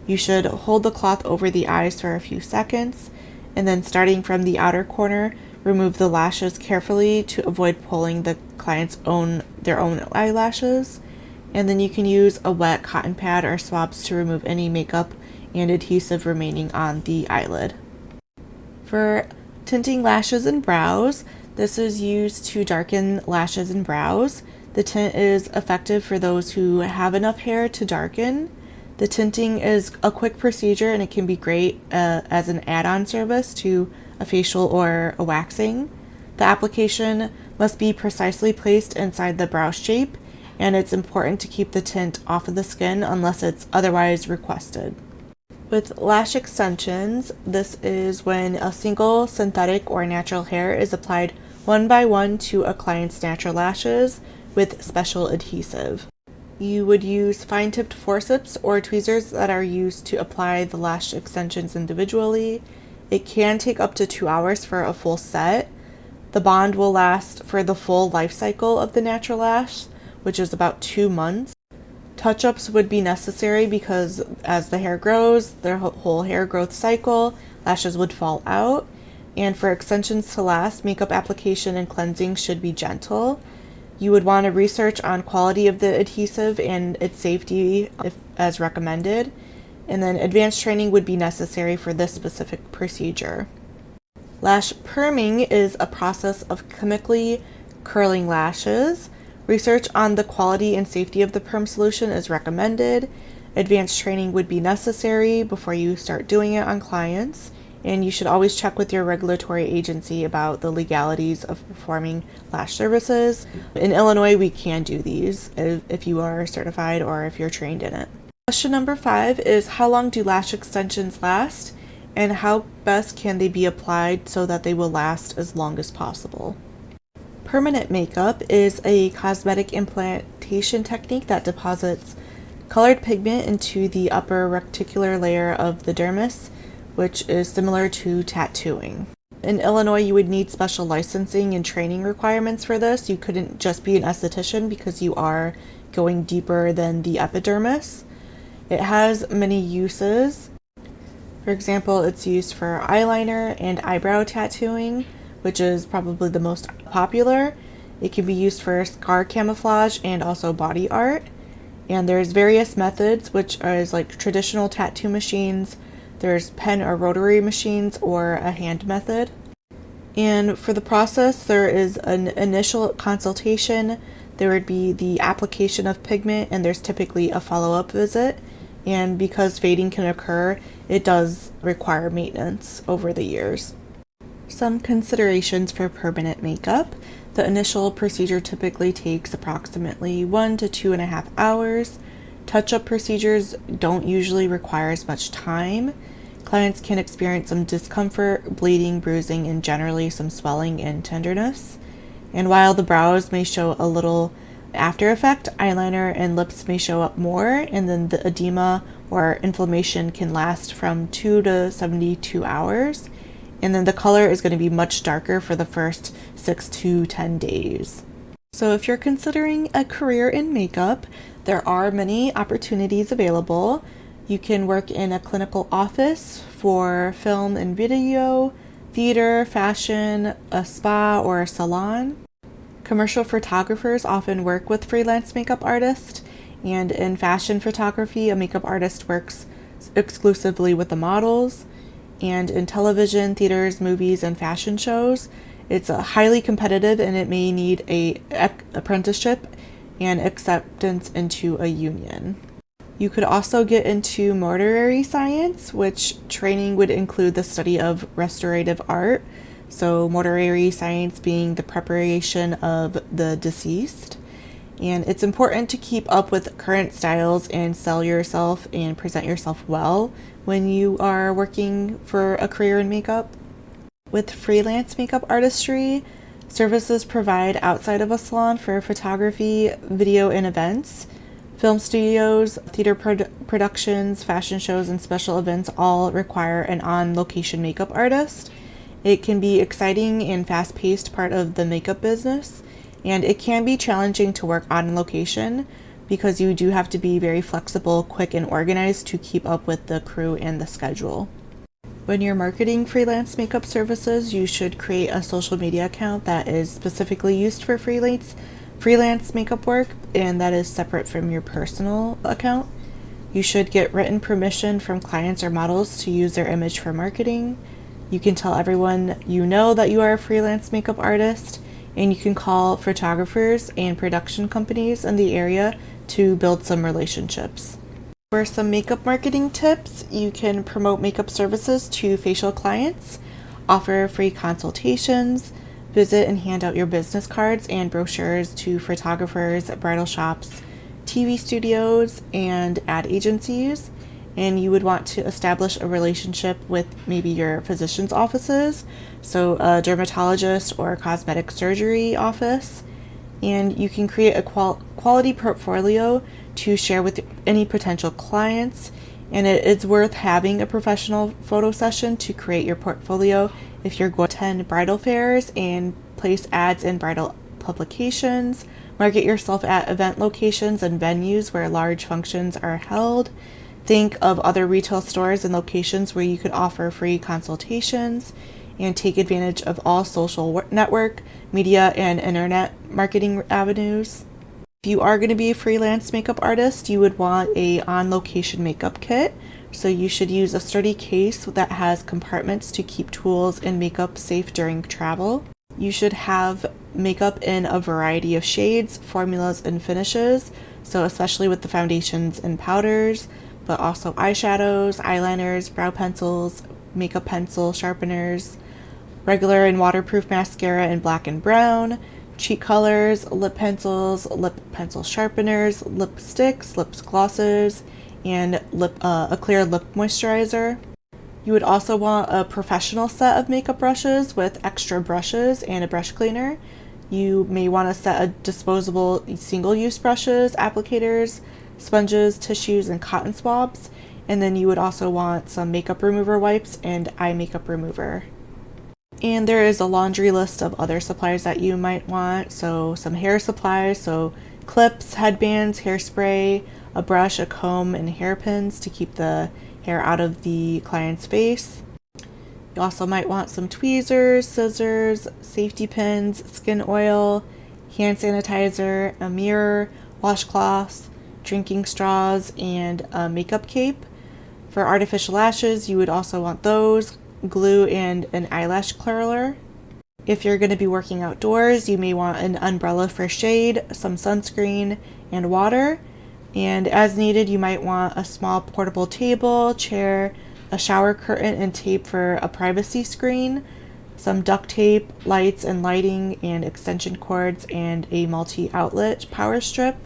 You should hold the cloth over the eyes for a few seconds, and then starting from the outer corner, remove the lashes carefully to avoid pulling the client's their own eyelashes. And then you can use a wet cotton pad or swabs to remove any makeup and adhesive remaining on the eyelid. For tinting lashes and brows, this is used to darken lashes and brows. The tint is effective for those who have enough hair to darken. The tinting is a quick procedure, and it can be great as an add-on service to a facial or a waxing. The application must be precisely placed inside the brow shape, and it's important to keep the tint off of the skin unless it's otherwise requested. With lash extensions, this is when a single synthetic or natural hair is applied one by one to a client's natural lashes with special adhesive. You would use fine-tipped forceps or tweezers that are used to apply the lash extensions individually. It can take up to 2 hours for a full set. The bond will last for the full life cycle of the natural lash, which is about 2 months. Touch-ups would be necessary because as the hair grows, their whole hair growth cycle, lashes would fall out. And for extensions to last, makeup application and cleansing should be gentle. You would want to research on quality of the adhesive and its safety as recommended. And then advanced training would be necessary for this specific procedure. Lash perming is a process of chemically curling lashes. Research on the quality and safety of the perm solution is recommended. Advanced training would be necessary before you start doing it on clients. and you should always check with your regulatory agency about the legalities of performing lash services. In Illinois, we can do these if you are certified or if you're trained in it. Question number 5 is, how long do lash extensions last, and how best can they be applied so that they will last as long as possible? Permanent makeup is a cosmetic implantation technique that deposits colored pigment into the upper reticular layer of the dermis, which is similar to tattooing. In Illinois, you would need special licensing and training requirements for this. You couldn't just be an esthetician because you are going deeper than the epidermis. It has many uses. For example, it's used for eyeliner and eyebrow tattooing, which is probably the most popular. It can be used for scar camouflage and also body art. And there's various methods, which is like traditional tattoo machines. There's pen or rotary machines or a hand method. And for the process, there is an initial consultation. There would be the application of pigment, and there's typically a follow-up visit. And because fading can occur, it does require maintenance over the years. Some considerations for permanent makeup. The initial procedure typically takes approximately 1 to 2.5 hours. Touch-up procedures don't usually require as much time. Clients can experience some discomfort, bleeding, bruising, and generally some swelling and tenderness. And while the brows may show a little after effect, eyeliner and lips may show up more, and then the edema or inflammation can last from 2 to 72 hours. And then the color is going to be much darker for the first 6 to 10 days. So if you're considering a career in makeup, there are many opportunities available. You can work in a clinical office for film and video, theater, fashion, a spa, or a salon. Commercial photographers often work with freelance makeup artists, and in fashion photography, a makeup artist works exclusively with the models. And in television, theaters, movies, and fashion shows, it's highly competitive, and it may need a apprenticeship and acceptance into a union. You could also get into mortuary science, which training would include the study of restorative art. So mortuary science being the preparation of the deceased. And it's important to keep up with current styles and sell yourself and present yourself well when you are working for a career in makeup. With freelance makeup artistry, services provide outside of a salon for photography, video, and events. Film studios, theater productions, fashion shows, and special events all require an on-location makeup artist. It can be exciting and fast-paced part of the makeup business, and it can be challenging to work on location because you do have to be very flexible, quick, and organized to keep up with the crew and the schedule. When you're marketing freelance makeup services, you should create a social media account that is specifically used for freelance makeup work, and that is separate from your personal account. You should get written permission from clients or models to use their image for marketing. You can tell everyone you know that you are a freelance makeup artist, and you can call photographers and production companies in the area to build some relationships. For some makeup marketing tips, you can promote makeup services to facial clients, offer free consultations, visit and hand out your business cards and brochures to photographers, bridal shops, TV studios, and ad agencies. And you would want to establish a relationship with maybe your physician's offices, so a dermatologist or a cosmetic surgery office. And you can create a quality portfolio to share with any potential clients. And it's worth having a professional photo session to create your portfolio if you're going to attend bridal fairs and place ads in bridal publications. Market yourself at event locations and venues where large functions are held. Think of other retail stores and locations where you could offer free consultations, and take advantage of all social network, media, and internet marketing avenues. If you are going to be a freelance makeup artist, you would want a on-location makeup kit. So you should use a sturdy case that has compartments to keep tools and makeup safe during travel. You should have makeup in a variety of shades, formulas, and finishes. So especially with the foundations and powders, but also eyeshadows, eyeliners, brow pencils, makeup pencil sharpeners, regular and waterproof mascara in black and brown, cheek colors, lip pencils, lip pencil sharpeners, lipsticks, lip glosses, and a clear lip moisturizer. You would also want a professional set of makeup brushes with extra brushes and a brush cleaner. You may want a set of disposable single-use brushes, applicators, sponges, tissues, and cotton swabs. And then you would also want some makeup remover wipes and eye makeup remover. And there is a laundry list of other supplies that you might want. So some hair supplies, so clips, headbands, hairspray, a brush, a comb, and hairpins to keep the hair out of the client's face. You also might want some tweezers, scissors, safety pins, skin oil, hand sanitizer, a mirror, washcloths, drinking straws, and a makeup cape. For artificial lashes, you would also want those, glue, and an eyelash curler. If you're going to be working outdoors, you may want an umbrella for shade, some sunscreen, and water. And as needed, you might want a small portable table, chair, a shower curtain and tape for a privacy screen, some duct tape, lights and lighting, and extension cords, and a multi-outlet power strip.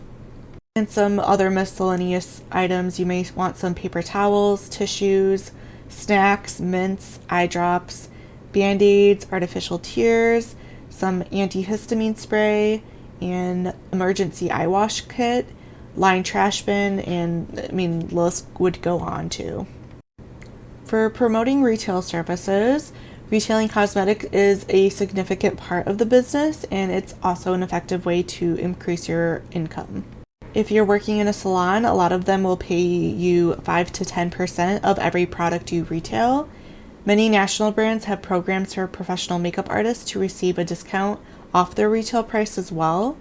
And some other miscellaneous items. You may want some paper towels, tissues, snacks, mints, eye drops, band-aids, artificial tears, some antihistamine spray, an emergency eye wash kit, line trash bin, and the list would go on too. For promoting retail services, retailing cosmetics is a significant part of the business, and it's also an effective way to increase your income. If you're working in a salon, a lot of them will pay you 5 to 10% of every product you retail. Many national brands have programs for professional makeup artists to receive a discount off their retail price as well.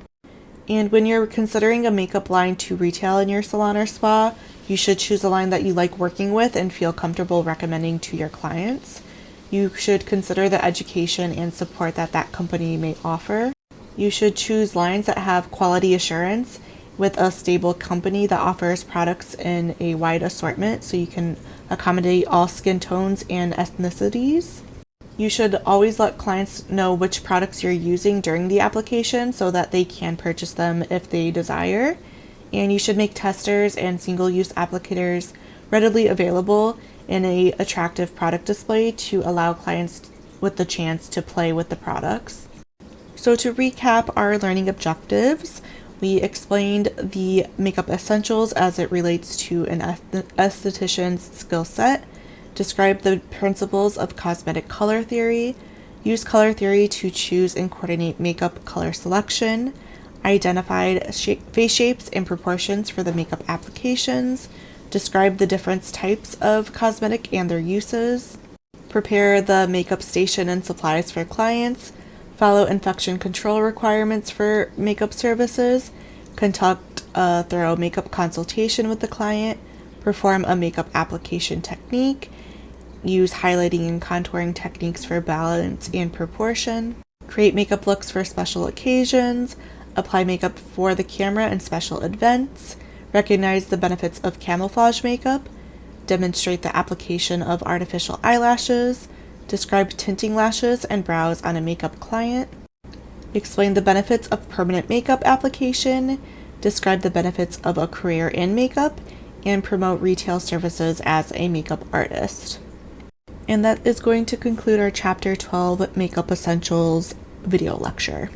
And when you're considering a makeup line to retail in your salon or spa, you should choose a line that you like working with and feel comfortable recommending to your clients. You should consider the education and support that that company may offer. You should choose lines that have quality assurance with a stable company that offers products in a wide assortment so you can accommodate all skin tones and ethnicities. You should always let clients know which products you're using during the application so that they can purchase them if they desire. And you should make testers and single-use applicators readily available in an attractive product display to allow clients with the chance to play with the products. So to recap our learning objectives, we explained the makeup essentials as it relates to an esthetician's skill set, describe the principles of cosmetic color theory, use color theory to choose and coordinate makeup color selection, identified face shapes and proportions for the makeup applications, describe the different types of cosmetic and their uses, prepare the makeup station and supplies for clients, follow infection control requirements for makeup services, conduct a thorough makeup consultation with the client, perform a makeup application technique, use highlighting and contouring techniques for balance and proportion, create makeup looks for special occasions, apply makeup for the camera and special events, recognize the benefits of camouflage makeup, demonstrate the application of artificial eyelashes, describe tinting lashes and brows on a makeup client, explain the benefits of permanent makeup application, describe the benefits of a career in makeup, and promote retail services as a makeup artist. And that is going to conclude our Chapter 12 Makeup Essentials video lecture.